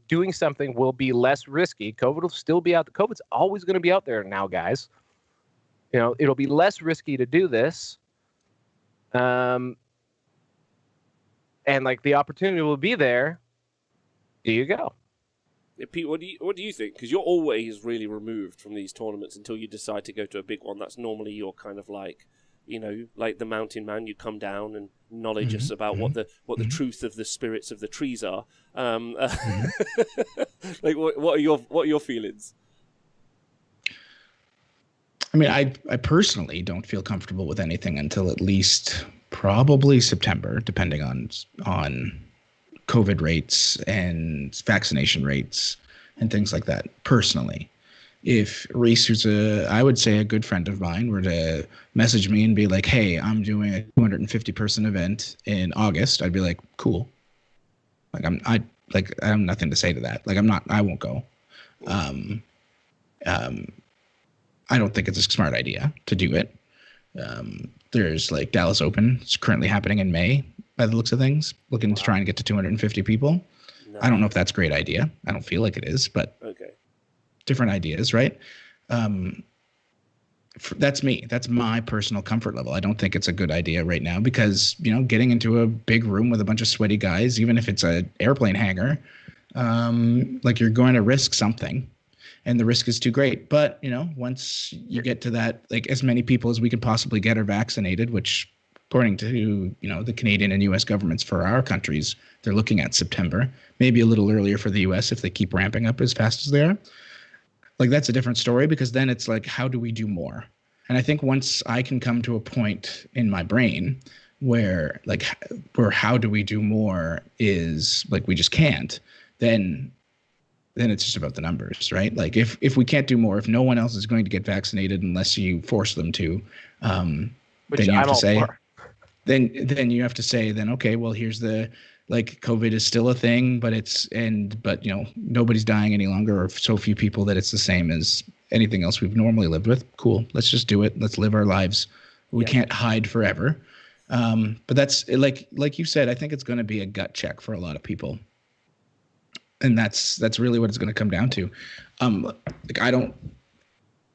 doing something will be less risky. COVID will still be out. COVID's always going to be out there now, guys. You know, it'll be less risky to do this. And like the opportunity will be there. Here you go. Yeah, Pete, what do you think? Because you're always really removed from these tournaments until you decide to go to a big one. That's normally your kind of like, you know, like the mountain man. You come down and knowledge us about what the truth of the spirits of the trees are. Like, what are your feelings? I mean, I personally don't feel comfortable with anything until at least probably September, depending on COVID rates and vaccination rates and things like that. Personally, if Reese, who's I would say a good friend of mine, were to message me and be like, "Hey, I'm doing a 250 person event in August," I'd be like, "Cool." Like I have nothing to say to that. Like I won't go. I don't think it's a smart idea to do it. There's like Dallas Open. It's currently happening in May by the looks of things, looking to try and get to 250 people. No. I don't know if that's a great idea. I don't feel like it is, but okay. Different ideas, right? That's me. That's my personal comfort level. I don't think it's a good idea right now because, you know, getting into a big room with a bunch of sweaty guys, even if it's an airplane hangar, like you're going to risk something. And the risk is too great. But, you know, once you get to that, like as many people as we could possibly get are vaccinated, which according to, you know, the Canadian and U.S. governments for our countries, they're looking at September, maybe a little earlier for the U.S. if they keep ramping up as fast as they are. Like that's a different story because then it's like, how do we do more? And I think once I can come to a point in my brain where how do we do more is like we just can't, then it's just about the numbers, right? Like if we can't do more, if no one else is going to get vaccinated unless you force them to, then you have to say, then you have to say, then okay, well here's the like COVID is still a thing, but you know nobody's dying any longer, or so few people that it's the same as anything else we've normally lived with. Cool, let's just do it. Let's live our lives. We can't hide forever. But that's like you said, I think it's going to be a gut check for a lot of people. And that's really what it's going to come down to. Like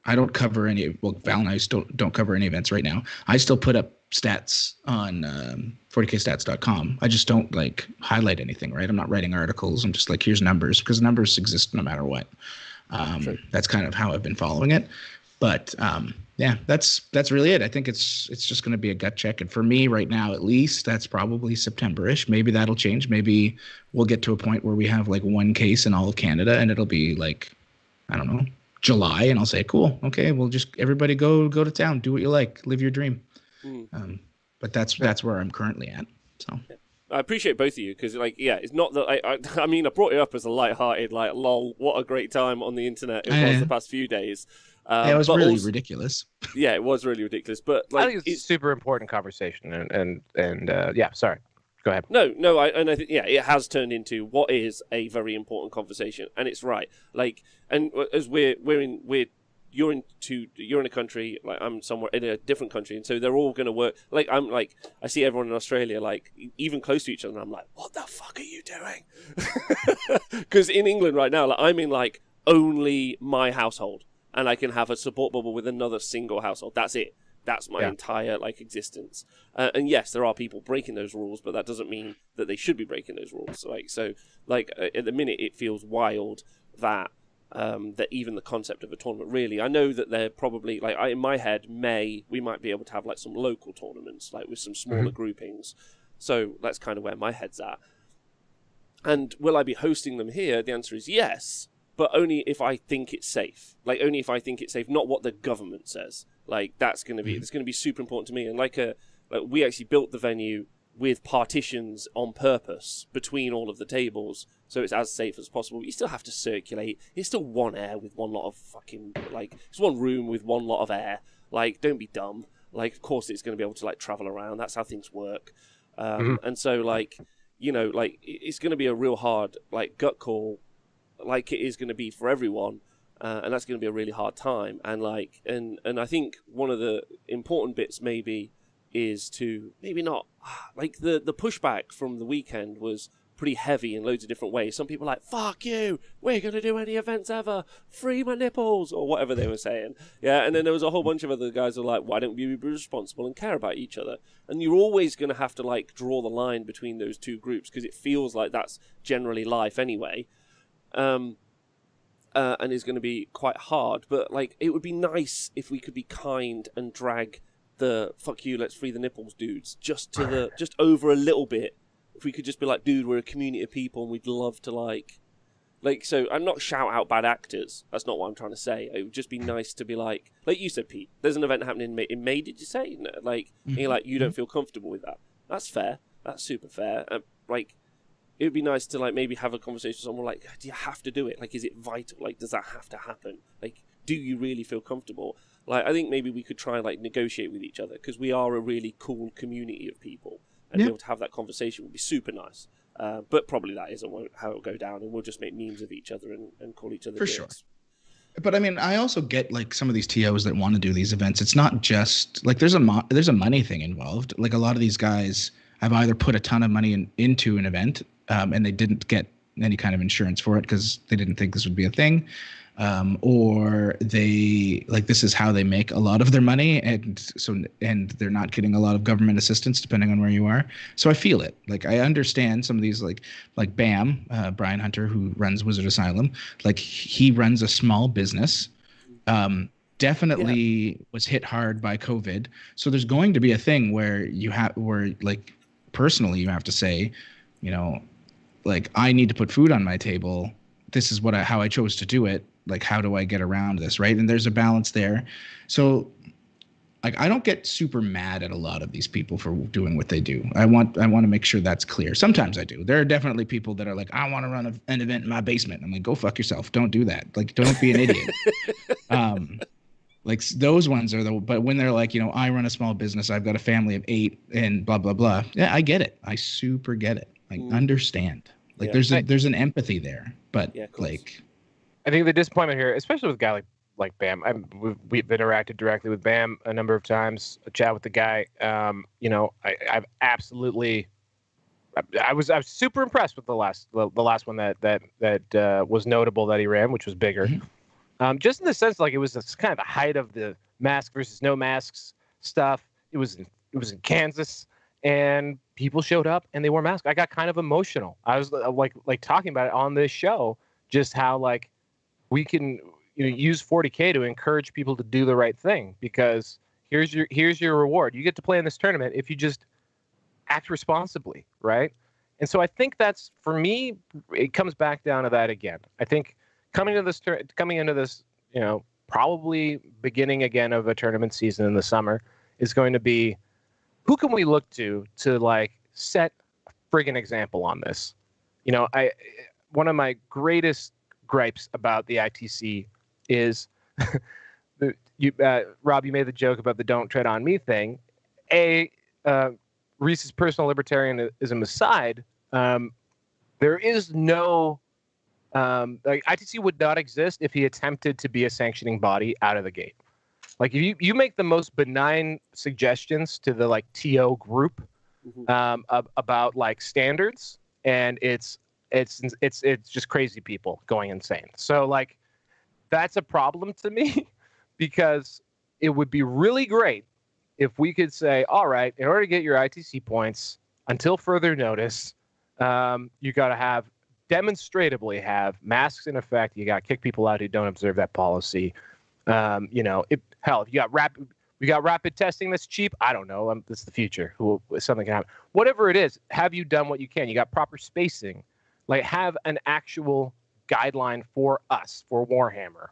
I don't cover any. Well, Val and I still don't cover any events right now. I still put up stats on 40kstats.com. I just don't like highlight anything, right? I'm not writing articles. I'm just like, here's numbers, because numbers exist no matter what. That's kind of how I've been following it. But yeah, that's really it. I think it's just going to be a gut check. And for me right now, at least, that's probably September-ish. Maybe that'll change. Maybe we'll get to a point where we have like one case in all of Canada, and it'll be like, I don't know, July, and I'll say, cool, okay, we'll just everybody go to town, do what you like, live your dream. But that's where I'm currently at. So. I appreciate both of you, because, like, yeah, it's not that I mean, I brought it up as a light-hearted, like, lol, what a great time on the internet it was the past few days. It was really ridiculous. Yeah, it was really ridiculous. But like, I think it's a super important conversation, and yeah, sorry, go ahead. No, I think it has turned into what is a very important conversation, and it's right. Like, and as you're in a country, like I'm somewhere in a different country, and so they're all going to work. Like I see everyone in Australia, like even close to each other, and I'm like, what the fuck are you doing? Because in England right now, like, I'm in like only my household, and I can have a support bubble with another single household. That's it. That's my entire like existence. And yes, there are people breaking those rules, but that doesn't mean that they should be breaking those rules. Like at the minute, it feels wild that. That even the concept of a tournament, really, I know that they're probably like in my head, we might be able to have like some local tournaments, like with some smaller groupings. So that's kind of where my head's at. And will I be hosting them here? The answer is yes, but only if I think it's safe. Like only if I think it's safe, not what the government says. Like that's going to be super important to me. And like we actually built the venue with partitions on purpose between all of the tables, so it's as safe as possible. You still have to circulate. It's still one air with one lot of fucking, like, it's one room with one lot of air. Like, don't be dumb. Like, of course it's going to be able to, like, travel around. That's how things work. And so, like, you know, like, it's going to be a real hard, like, gut call, like it is going to be for everyone. And that's going to be a really hard time. And, like, and I think one of the important bits maybe is to maybe not, like, the pushback from the weekend was pretty heavy in loads of different ways. Some people were like, fuck you, we're going to do any events ever, free my nipples, or whatever they were saying. Yeah, and then there was a whole bunch of other guys who were like, why don't we be responsible and care about each other? And you're always going to have to, like, draw the line between those two groups, because it feels like that's generally life anyway. And is going to be quite hard. But, like, it would be nice if we could be kind and drag the fuck you, let's free the nipples dudes just over a little bit. If we could just be like, dude, we're a community of people and we'd love to like so, and not shout out bad actors. That's not what I'm trying to say. It would just be nice to be like you said, Pete, there's an event happening in May, did you say? Like, and you're like, you don't feel comfortable with that. That's fair. That's super fair. Like, it would be nice to like maybe have a conversation with someone like, do you have to do it? Like, is it vital? Like, does that have to happen? Like, do you really feel comfortable? Like, I think maybe we could try and like negotiate with each other, because we are a really cool community of people, and be able to have that conversation would be super nice. But probably that isn't how it'll go down, and we'll just make memes of each other and call each other dicks. Sure. But I mean, I also get like some of these TOs that want to do these events. It's not just like there's a money thing involved. Like a lot of these guys have either put a ton of money into an event, and they didn't get any kind of insurance for it because they didn't think this would be a thing. Or they like this is how they make a lot of their money, and they're not getting a lot of government assistance depending on where you are. So I feel it. Like I understand some of these like Bam, Brian Hunter, who runs Wizard Asylum. Like he runs a small business. Definitely was hit hard by COVID. So there's going to be a thing where like personally you have to say, you know, like I need to put food on my table. This is how I chose to do it. Like, how do I get around this, right? And there's a balance there. So, like, I don't get super mad at a lot of these people for doing what they do. I want to make sure that's clear. Sometimes I do. There are definitely people that are like, I want to run an event in my basement. I'm like, go fuck yourself. Don't do that. Like, don't be an idiot. Like, those ones are but when they're like, you know, I run a small business, I've got a family of 8 and blah, blah, blah. Yeah, I get it. I super get it. Like, understand. Like, there's an empathy there. But, like... I think the disappointment here, especially with a guy like Bam, we've interacted directly with Bam a number of times, chat with the guy. You know, I've absolutely, I was super impressed with the last one that was notable that he ran, which was bigger. Just in the sense like it was this kind of the height of the mask versus no masks stuff. It was in Kansas, and people showed up and they wore masks. I got kind of emotional. I was like talking about it on this show, just how like we can use 40K to encourage people to do the right thing, because here's your reward. You get to play in this tournament if you just act responsibly, right? And so I think that's, for me, it comes back down to that again. I think coming into this, probably beginning again of a tournament season in the summer is going to be, who can we look to like set a friggin' example on this? One of my greatest gripes about the ITC is, Rob, you made the joke about the "don't tread on me" thing. Reese's personal libertarianism aside, there is no like ITC would not exist if he attempted to be a sanctioning body out of the gate. Like if you make the most benign suggestions to the like TO group about like standards, and it's just crazy people going insane. So like that's a problem to me because it would be really great if we could say, all right, in order to get your ITC points until further notice, you got to demonstratively have masks in effect. You got to kick people out who don't observe that policy. If you got rapid testing that's cheap, I don't know. It's the future. Something can happen. Whatever it is, have you done what you can? You got proper spacing. Like have an actual guideline for us, for Warhammer.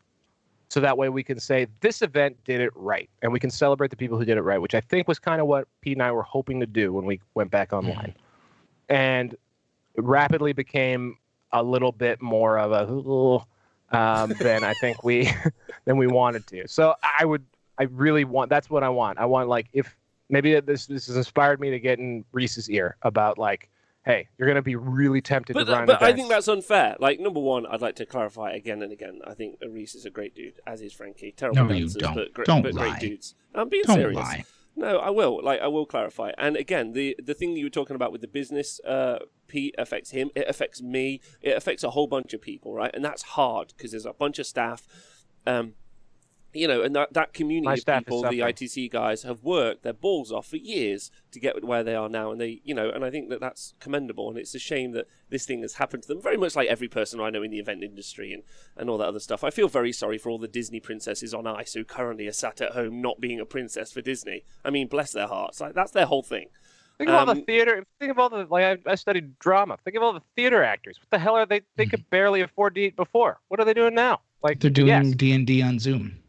So that way we can say this event did it right, and we can celebrate the people who did it right, which I think was kind of what Pete and I were hoping to do when we went back online. And it rapidly became a little bit more of a than I think than we wanted to. So that's what I want. I want, like, if maybe this has inspired me to get in Reese's ear about like, hey, you're going to be really tempted to run. But I think that's unfair. Like, number one, I'd like to clarify again and again. I think Reese is a great dude, as is Frankie. Terrible dancers, but great dudes. I'm being serious. Lie. No, I will. Like, I will clarify. And again, the thing you were talking about with the business, Pete, affects him. It affects me. It affects a whole bunch of people, right? And that's hard because there's a bunch of staff. And that community of people, the ITC guys, have worked their balls off for years to get where they are now, and and I think that's commendable, and it's a shame that this thing has happened to them, very much like every person I know in the event industry and all that other stuff. I feel very sorry for all the Disney princesses on ice who currently are sat at home not being a princess for Disney. I mean, bless their hearts. Like, that's their whole thing. Think of all the theater. Think of all the, like, I studied drama. Think of all the theater actors. What the hell are they? They could barely afford to eat before. What are they doing now? Like, they're doing D&D on Zoom.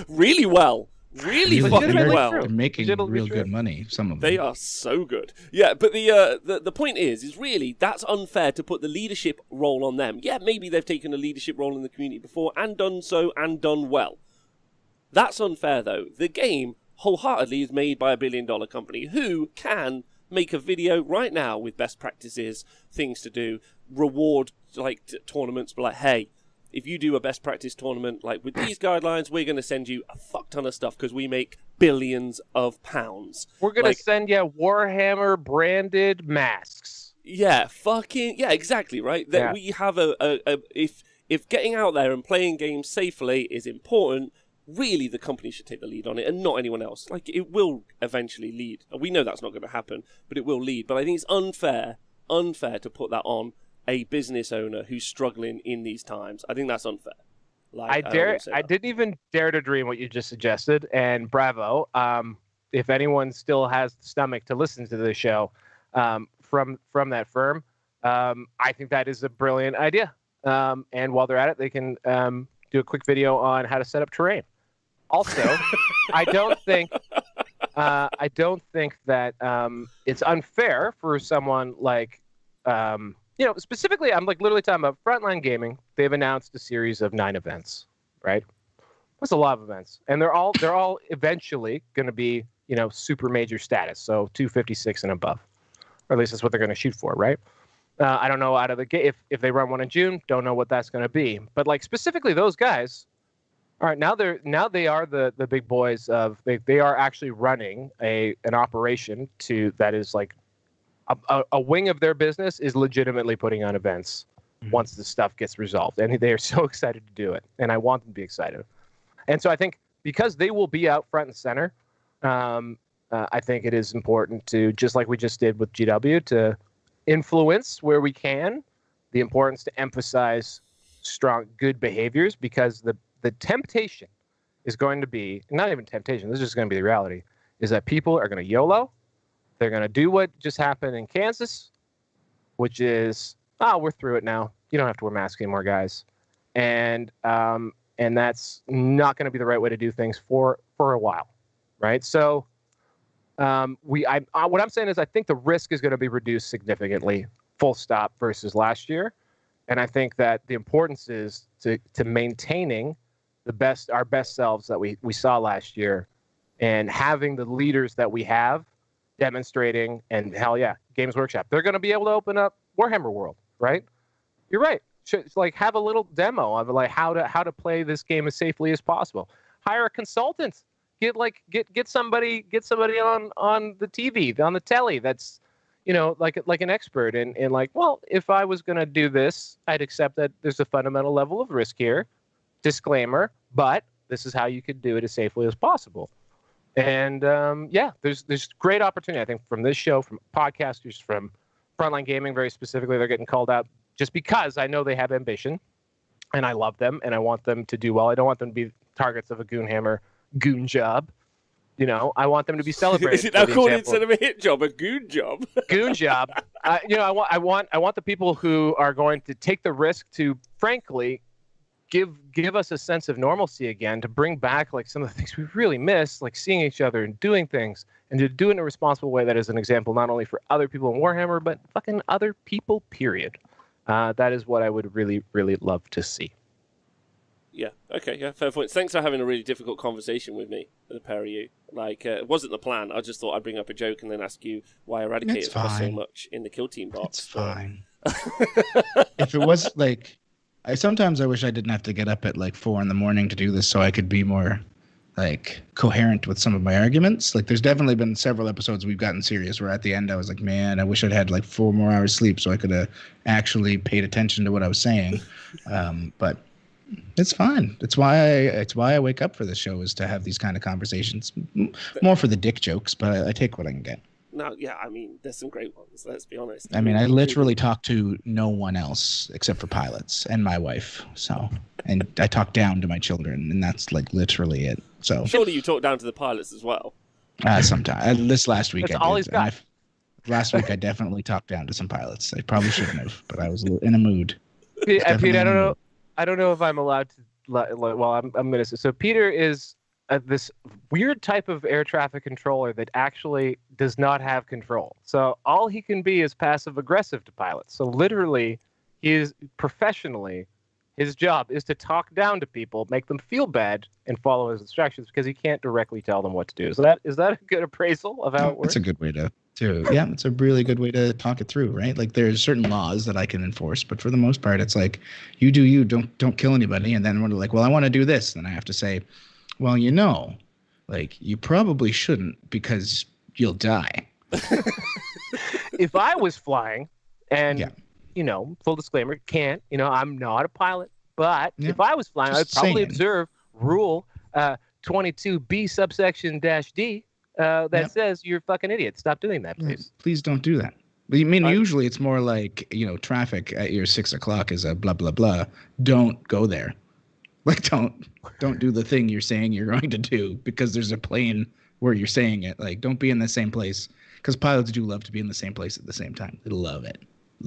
Really well. Really fucking well. They're making real good money, some of them. They are so good. Yeah, but the point is really that's unfair to put the leadership role on them. Yeah, maybe they've taken a leadership role in the community before and done so and done well. That's unfair, though. The game wholeheartedly is made by $1 billion company who can make a video right now with best practices, things to do, reward like tournaments, but like, hey, if you do a best practice tournament, like with these guidelines, we're going to send you a fuck ton of stuff because we make billions of pounds. We're going to send you Warhammer branded masks. Yeah, exactly, right? That we have if getting out there and playing games safely is important, really the company should take the lead on it and not anyone else. Like, it will eventually lead. We know that's not going to happen, but it will lead. But I think it's unfair to put that on a business owner who's struggling in these times. I think that's unfair. Like, I didn't even dare to dream what you just suggested, and bravo. If anyone still has the stomach to listen to the show from that firm, I think that is a brilliant idea. And while they're at it, they can do a quick video on how to set up terrain. Also, I don't think that it's unfair for someone like specifically, I'm like literally talking about Frontline Gaming. They've announced a series of 9 events, right? That's a lot of events, and they're all eventually going to be super major status, so 256 and above, or at least that's what they're going to shoot for, right? I don't know out of the gate if they run one in June. Don't know what that's going to be, but like specifically those guys. All right, now they are the big boys of they are actually running an operation that is like. A wing of their business is legitimately putting on events once this stuff gets resolved. And they are so excited to do it. And I want them to be excited. And so I think because they will be out front and center, I think it is important to, just like we just did with GW, to influence where we can, the importance to emphasize strong, good behaviors, because the temptation is going to be, not even temptation, this is just going to be the reality, is that people are going to YOLO. They're going to do what just happened in Kansas, which is, we're through it now. You don't have to wear masks anymore, guys. And that's not going to be the right way to do things for a while, right? So what I'm saying is I think the risk is going to be reduced significantly, full stop, versus last year. And I think that the importance is to maintaining our best selves that we saw last year, and having the leaders that we have demonstrating, and hell yeah, Games Workshop, they're going to be able to open up Warhammer World, right? You're right. Like, have a little demo of like how to play this game as safely as possible. Hire a consultant. Get somebody on the TV, on the telly that's, like an expert and like, well, if I was going to do this, I'd accept that there's a fundamental level of risk here. Disclaimer, but this is how you could do it as safely as possible. And there's great opportunity, I think, from this show, from podcasters, from Frontline Gaming very specifically. They're getting called out just because I know they have ambition, and I love them, and I want them to do well. I don't want them to be targets of a Goonhammer goon job. I want them to be celebrated. Is it now called, instead of a hit job, a goon job? Goon job. I want the people who are going to take the risk to, frankly, give us a sense of normalcy again, to bring back like some of the things we really miss, like seeing each other and doing things, and to do it in a responsible way that is an example not only for other people in Warhammer, but fucking other people, period. That is what I would really, really love to see. Yeah, okay, yeah, fair point. Thanks for having a really difficult conversation with me, the pair of you. Like, it wasn't the plan. I just thought I'd bring up a joke and then ask you why Eradicators cost so much in the Kill Team box. It's fine. If it was like... Sometimes I wish I didn't have to get up at like 4 a.m. to do this, so I could be more like coherent with some of my arguments. Like, there's definitely been several episodes we've gotten serious where at the end I was like, man, I wish I'd had like 4 more hours sleep so I could have actually paid attention to what I was saying. But it's fine. It's why I wake up for the show, is to have these kind of conversations. More for the dick jokes, but I take what I can get. No, yeah, I mean, there's some great ones, let's be honest. I mean, I literally talk to no one else except for pilots and my wife. So, and I talk down to my children, and that's like literally it. So surely you talk down to the pilots as well. Sometimes. This last week, that's all he's got. Last week, I definitely talked down to some pilots. I probably shouldn't have, but I was in a mood. Pete, I don't know if I'm allowed to. Well, I'm going to say. So Peter is this weird type of air traffic controller that actually does not have control. So all he can be is passive aggressive to pilots. So literally, professionally, his job is to talk down to people, make them feel bad, and follow his instructions, because he can't directly tell them what to do. So is that a good appraisal of how it works? It's a good way to yeah, it's a really good way to talk it through, right? Like, there's certain laws that I can enforce, but for the most part, it's like, you do you, don't kill anybody. And then when they're like, well, I want to do this, then I have to say, well, like, you probably shouldn't, because you'll die. If I was flying, and full disclaimer, I'm not a pilot, but if I was flying, I'd probably observe rule 22B subsection -D that says you're a fucking idiot. Stop doing that, please. Please don't do that. I mean, usually it's more like, traffic at your 6 o'clock is a blah, blah, blah. Don't go there. Like, don't do the thing you're saying you're going to do because there's a plane where you're saying it. Like, don't be in the same place, because pilots do love to be in the same place at the same time. They love it.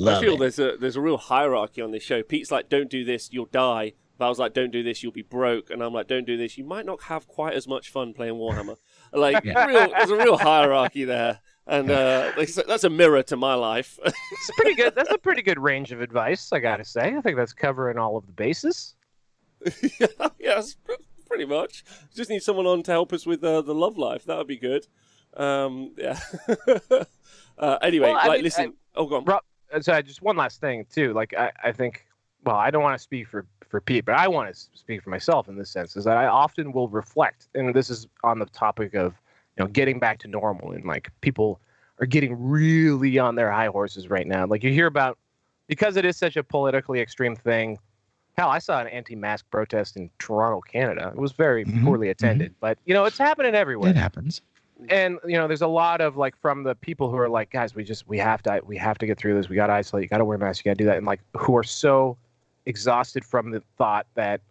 I feel there's a real hierarchy on this show. Pete's like, don't do this, you'll die. Val's like, don't do this, you'll be broke. And I'm like, don't do this, you might not have quite as much fun playing Warhammer. Like, there's a real hierarchy there. And that's a mirror to my life. It's pretty good. That's a pretty good range of advice, I gotta say. I think that's covering all of the bases. Yes, pretty much. Just need someone on to help us with the love life. That would be good. Yeah. Anyway, listen. Go on. Rob, so just one last thing too. Like, I think, well, I don't want to speak for Pete, but I want to speak for myself in this sense, is that I often will reflect, and this is on the topic of getting back to normal, and like people are getting really on their high horses right now. Like, you hear about because it is such a politically extreme thing. Hell, I saw an anti-mask protest in Toronto, Canada. It was very poorly attended, but it's happening everywhere. It happens. And there's a lot of like from the people who are like, guys, we have to get through this. We got to isolate. You got to wear masks. You got to do that. And like who are so exhausted from the thought that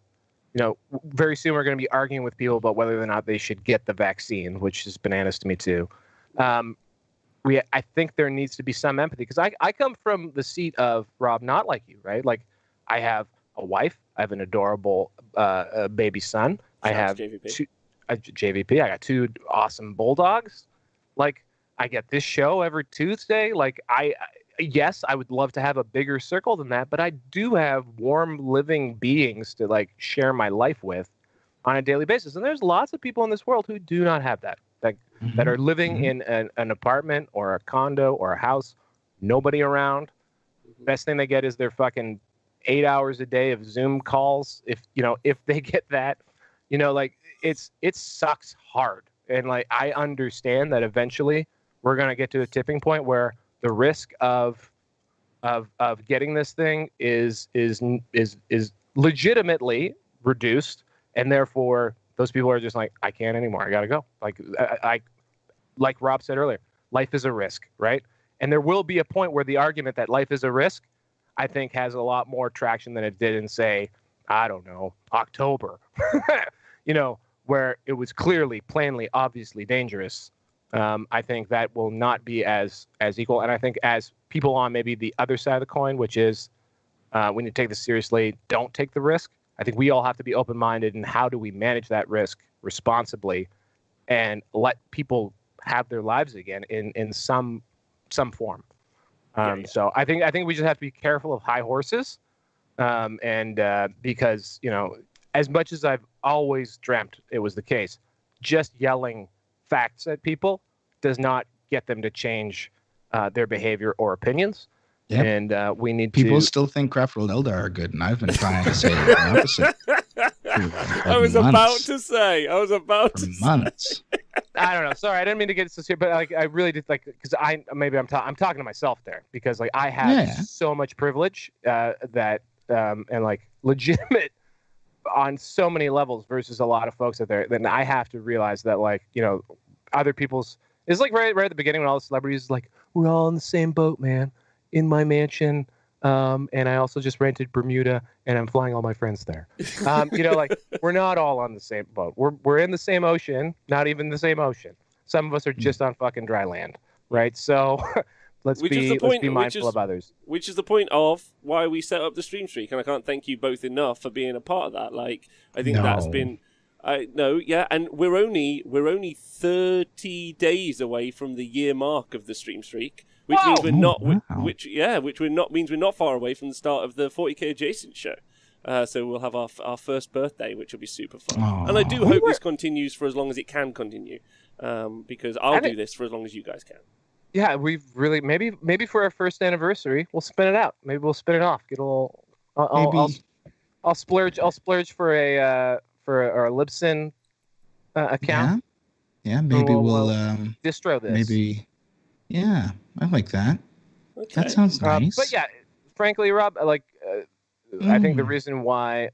very soon we're going to be arguing with people about whether or not they should get the vaccine, which is bananas to me too. I think there needs to be some empathy because I come from the seat of Rob, not like you, right? Like I have a wife, I have an adorable baby son, I have JVP. I got 2 awesome bulldogs. Like I get this show every Tuesday. Like yes, I would love to have a bigger circle than that, but I do have warm living beings to like share my life with on a daily basis. And there's lots of people in this world who do not have that, that are living in an apartment or a condo or a house, nobody around. Best thing they get is their fucking 8 hours a day of Zoom calls. If they get that, like it sucks hard. And like, I understand that eventually we're going to get to a tipping point where the risk of getting this thing is legitimately reduced, and therefore those people are just like, I can't anymore. I got to go. Like Rob said earlier, life is a risk, right? And there will be a point where the argument that life is a risk, I think, has a lot more traction than it did in, say, I don't know, October, where it was clearly, plainly, obviously dangerous. I think that will not be as equal. And I think as people on maybe the other side of the coin, which is when you take this seriously, don't take the risk. I think we all have to be open-minded in how do we manage that risk responsibly and let people have their lives again in some form. So I think we just have to be careful of high horses. Because, as much as I've always dreamt it was the case, just yelling facts at people does not get them to change their behavior or opinions. Yep. And we need people still think Craft World Eldar are good, and I've been trying to say the opposite. I was about to say. Months. I don't know. Sorry, I didn't mean to get so serious, but like I really did, like, because I'm talking to myself there, because like I have so much privilege that and like legitimate on so many levels versus a lot of folks out there. Then I have to realize that, like, other people's, it's like right at the beginning when all the celebrities like, we're all in the same boat, man, in my mansion. And I also just rented Bermuda, and I'm flying all my friends there. Like, we're not all on the same boat. We're in the same ocean, not even the same ocean. Some of us are just on fucking dry land, right? So let's be mindful of others. Which is the point of why we set up the stream streak, and I can't thank you both enough for being a part of that. Like, I think that's been, and we're only 30 days away from the year mark of the stream streak. Which means we're not, means we're not far away from the start of the 40k adjacent show. So we'll have our first birthday, which will be super fun. And I do hope this continues for as long as it can continue, because I'll do this for as long as you guys can. Yeah, we've really maybe for our first anniversary, we'll spin it out. Maybe we'll spin it off. Get a little. I'll splurge. I'll splurge for our Libsyn account. Yeah. Maybe we'll distro this. Maybe. Yeah, I like that. Okay. That sounds nice. But yeah, frankly, Rob, I think the reason why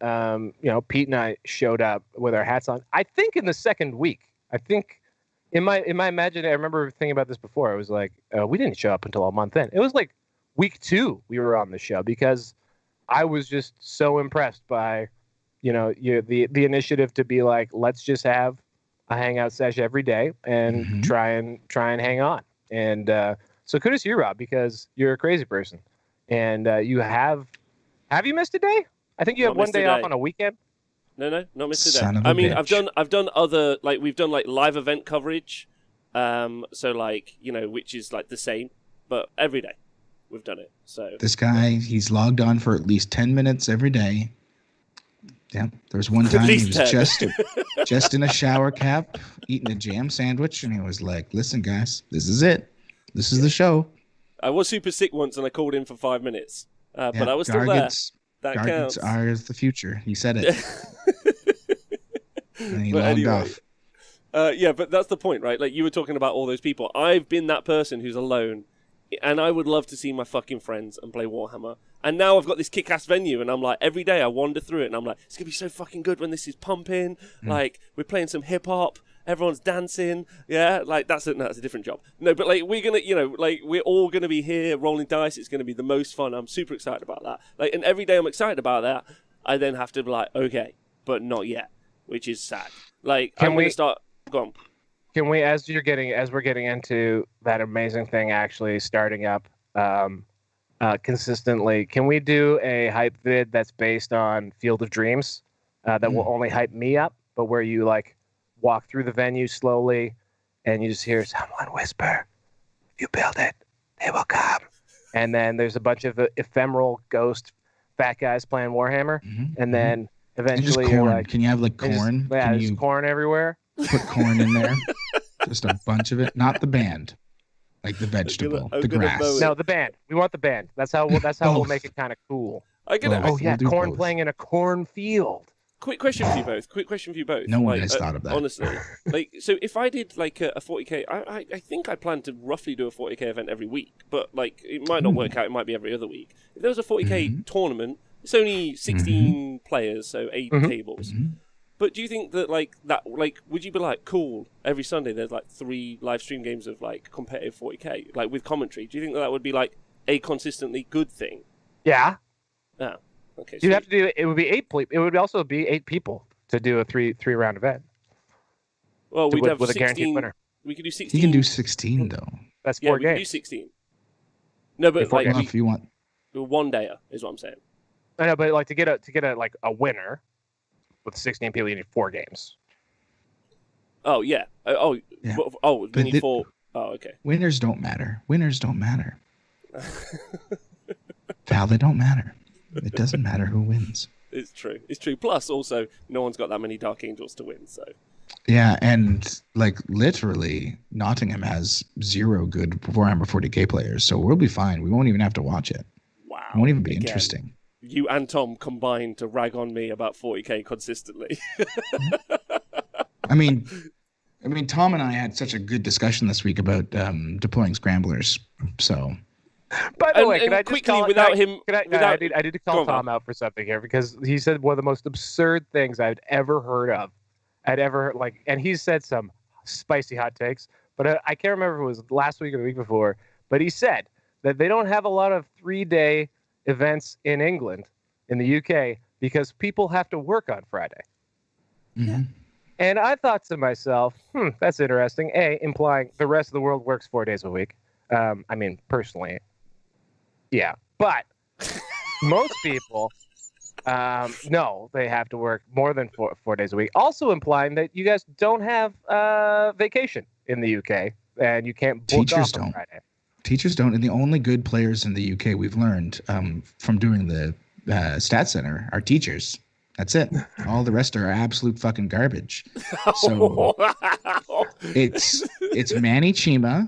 Pete and I showed up with our hats on, I think in the second week. I think in my imagination, I remember thinking about this before. I was like, we didn't show up until a month in. It was like week 2 we were on the show, because I was just so impressed by the initiative to be like, let's just have a hangout sesh every day and try and hang on. And so kudos to you, Rob, because you're a crazy person, and you have you missed a day? I think you have one day off on a weekend. No, not missed a day. I mean, bitch. I've done other, like, we've done like live event coverage, so like, which is like the same, but every day we've done it. So this guy, he's logged on for at least 10 minutes every day. Yeah, there was one time he was just in a shower cap eating a jam sandwich, and he was like, "Listen, guys, this is it. This is the show." I was super sick once, and I called in for 5 minutes, but I was still there. That counts. Are the future. He said it. And he logged off. But that's the point, right? Like, you were talking about all those people. I've been that person who's alone, and I would love to see my fucking friends and play Warhammer. And now I've got this kick-ass venue, and I'm like, every day I wander through it, and I'm like, it's going to be so fucking good when this is pumping. Like, we're playing some hip-hop, everyone's dancing. Yeah, like, that's a different job. No, but, like, we're going to, you know, like, we're all going to be here rolling dice. It's going to be the most fun. I'm super excited about that. Like, and every day I'm excited about that, I then have to be like, okay, but not yet, which is sad. Like, I'm going to start... Go on. Can we, as we're getting into that amazing thing actually starting up, consistently, can we do a hype vid that's based on Field of Dreams that will only hype me up, but where you like walk through the venue slowly and you just hear someone whisper, "If you build it, they will come," and then there's a bunch of ephemeral ghost fat guys playing Warhammer, and then eventually corn. you're like, can you have like corn? There's corn everywhere. Put corn in there, just a bunch of it, not the band. Like the vegetable, the grass. No, the band. We want the band. That's how we'll make it kind of cool. Corn playing in a cornfield. Quick question for you both. No one has thought of that. Honestly. Like, so if I did like a 40k, I think I plan to roughly do a 40k event every week, but like it might not work out. It might be every other week. If there was a 40k tournament, it's only 16 players, so 8 tables. But do you think that would you be like, cool, every Sunday there's like 3 live stream games of like competitive 40k, like with commentary? Do you think that would be like a consistently good thing? Yeah. Yeah. Okay. You'd have to do it. It would be 8 people. It would also be 8 people to do a three round event. Well, we'd have with 16, a guaranteed winner. We could do 16. You can do 16 though. That's 4 games. We could do 16. No, but like if you want one dayer is what I'm saying. I know, but like to get a like a winner with 16 people, you need 4 games. Oh yeah. We need 4. Oh, okay. Winners don't matter. Val, they don't matter. It doesn't matter who wins. It's true. Plus, also, no one's got that many Dark Angels to win, so. Yeah, and like literally, Nottingham has 0 good Warhammer 40k players, so we'll be fine. We won't even have to watch it. Wow. It won't even be interesting. You and Tom combined to rag on me about 40k consistently. I mean, Tom and I had such a good discussion this week about deploying scramblers. So, by the way, can I just quickly I need to call Tom out for something here because he said one of the most absurd things I'd ever heard of. And he said some spicy hot takes, but I can't remember if it was last week or the week before. But he said that they don't have a lot of 3-day events in England, in the UK, because people have to work on Friday. Mm-hmm. And I thought to myself, that's interesting. Implying the rest of the world works 4 days a week. I mean, personally, yeah. But most people, no, they have to work more than 4 days a week. Also implying that you guys don't have vacation in the UK, and you can't book off on Friday. Teachers don't, and the only good players in the UK we've learned from doing the stat center are teachers. That's it. All the rest are absolute fucking garbage. So it's Manny Chima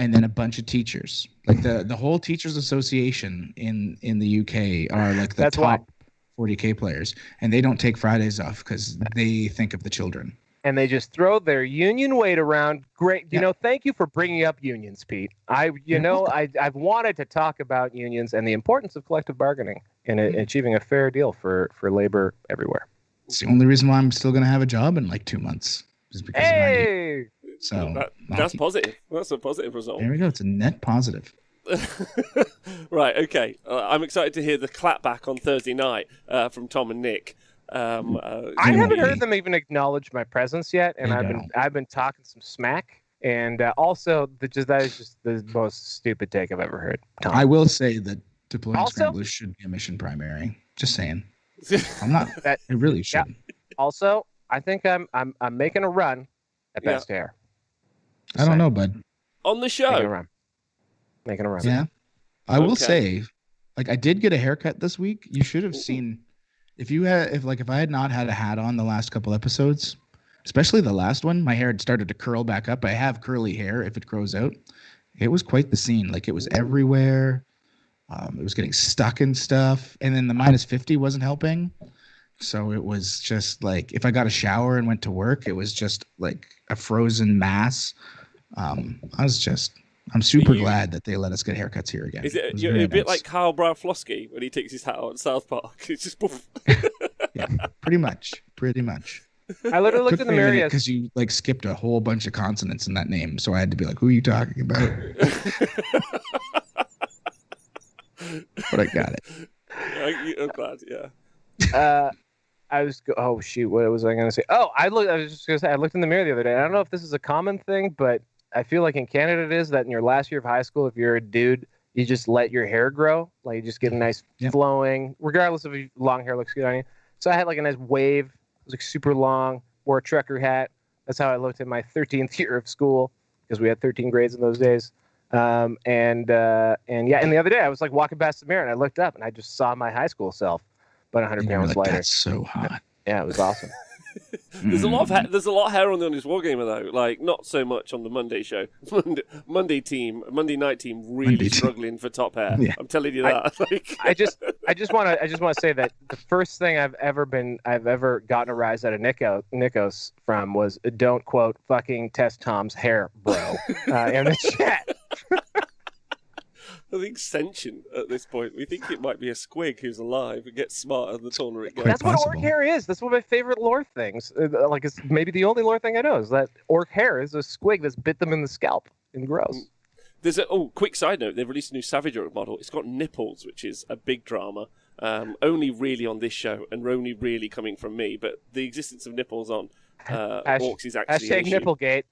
and then a bunch of teachers. Like the whole teachers association in the UK are like the top 40k players, and they don't take Fridays off because they think of the children. And they just throw their union weight around. Great, thank you for bringing up unions, Pete. I've wanted to talk about unions and the importance of collective bargaining and achieving a fair deal for labor everywhere. It's the only reason why I'm still going to have a job in like 2 months is because of my union. So that's positive. That's a positive result. There we go. It's a net positive. Right. Okay. I'm excited to hear the clapback on Thursday night from Tom and Nick. I haven't heard them even acknowledge my presence yet, and I've been talking some smack, and also that is just the most stupid take I've ever heard. Tom. I will say that deploying scramblers should be a mission primary. Just saying. I'm not. It really should. Yeah. Also, I think I'm making a run at best hair. I don't know, bud. On the show. Making a run. Yeah. I will say, like, I did get a haircut this week. You should have seen. If I had not had a hat on the last couple episodes, especially the last one, my hair had started to curl back up. I have curly hair if it grows out. It was quite the scene. Like, it was everywhere. It was getting stuck in stuff. And then the -50 wasn't helping. So it was just like, if I got a shower and went to work, it was just like a frozen mass. I was just I'm super glad that they let us get haircuts here again. Is it, it you're a bit like Kyle Browflosky when he takes his hat out in South Park. It's just poof. Yeah, pretty much. I literally looked in the mirror because you like skipped a whole bunch of consonants in that name, so I had to be like, "Who are you talking about?" But I got it. I'm glad. Yeah. Oh shoot, what was I going to say? Oh, I was just going to say I looked in the mirror the other day. I don't know if this is a common thing, but I feel like in Canada it is that in your last year of high school, if you're a dude, you just let your hair grow, like you just get a nice flowing, regardless of if long hair looks good on you. So I had like a nice wave. It was like super long. Wore a trucker hat. That's how I looked in my 13th year of school because we had 13 grades in those days. And the other day I was like walking past the mirror and I looked up and I just saw my high school self, but 100 pounds lighter. That's so hot. Yeah, it was awesome. There's a lot of hair on the Honest Wargamer though. Like not so much on the Monday show. Monday night team really struggling for top hair. Yeah. I'm telling you that. I just want to say that the first thing I've ever gotten a rise out of Nikos from was don't quote fucking test Tom's hair, bro, in the chat. I think sentient at this point. We think it might be a squig who's alive. It gets smarter the taller it goes. That's what orc hair is. That's one of my favorite lore things. Like it's maybe the only lore thing I know is that orc hair is a squig that's bit them in the scalp and gross. There's quick side note. They've released a new Savage Orc model. It's got nipples, which is a big drama. Only really on this show, and only really coming from me. But the existence of nipples on orcs is actually an issue. #Nipplegate.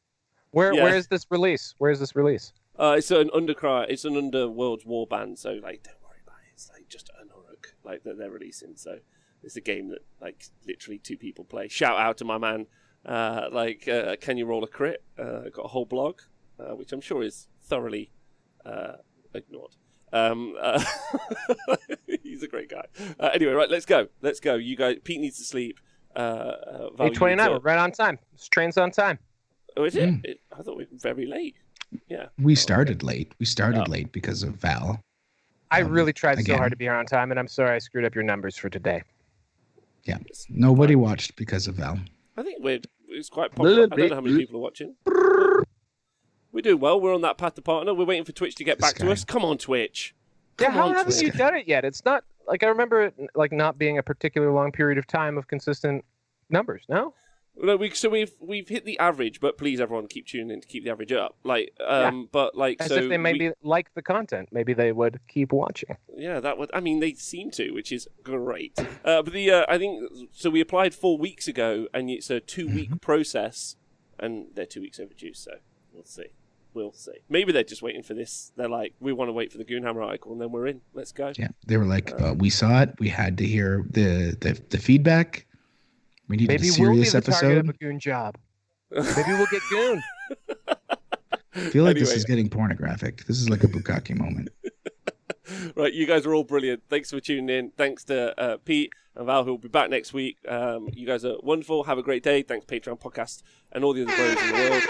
Where is this release? Where is this release? It's an undercry. It's an Underworld war band, so like don't worry about it. It's like just an Uruk, like that they're releasing. So it's a game that like literally 2 people play. Shout out to my man, can you roll a crit? Got a whole blog, which I'm sure is thoroughly ignored. He's a great guy. Anyway, right, let's go. You guys, Pete needs to sleep. 8:29. We're right on time. This train's on time. Oh, is it? I thought we were very late. Yeah. We started late. We started late because of Val. I really tried so hard to be here on time, and I'm sorry I screwed up your numbers for today. Yeah. Nobody watched because of Val. I think it's quite popular. I don't know how many people are watching. We're doing well. We're on that path to partner. We're waiting for Twitch to get back to us. Come on, Twitch. How haven't you done it yet? It's not like I remember it like not being a particularly long period of time of consistent numbers. No. No, we've hit the average, but please everyone keep tuning in to keep the average up. But like as if they maybe like the content, maybe they would keep watching. Yeah, that would. I mean, they seem to, which is great. But I think so. We applied 4 weeks ago, and it's a 2-week process, and they're 2 weeks overdue. So we'll see. Maybe they're just waiting for this. They're like, we want to wait for the Goonhammer article, and then we're in. Let's go. Yeah, they were like, we saw it. We had to hear the feedback. We need a serious we'll be the episode. Target of a goon job. Maybe we'll get goon. I feel like this is getting pornographic. This is like a bukkake moment. Right, you guys are all brilliant. Thanks for tuning in. Thanks to Pete and Val, who will be back next week. You guys are wonderful. Have a great day. Thanks, Patreon Podcast, and all the other bros in the world.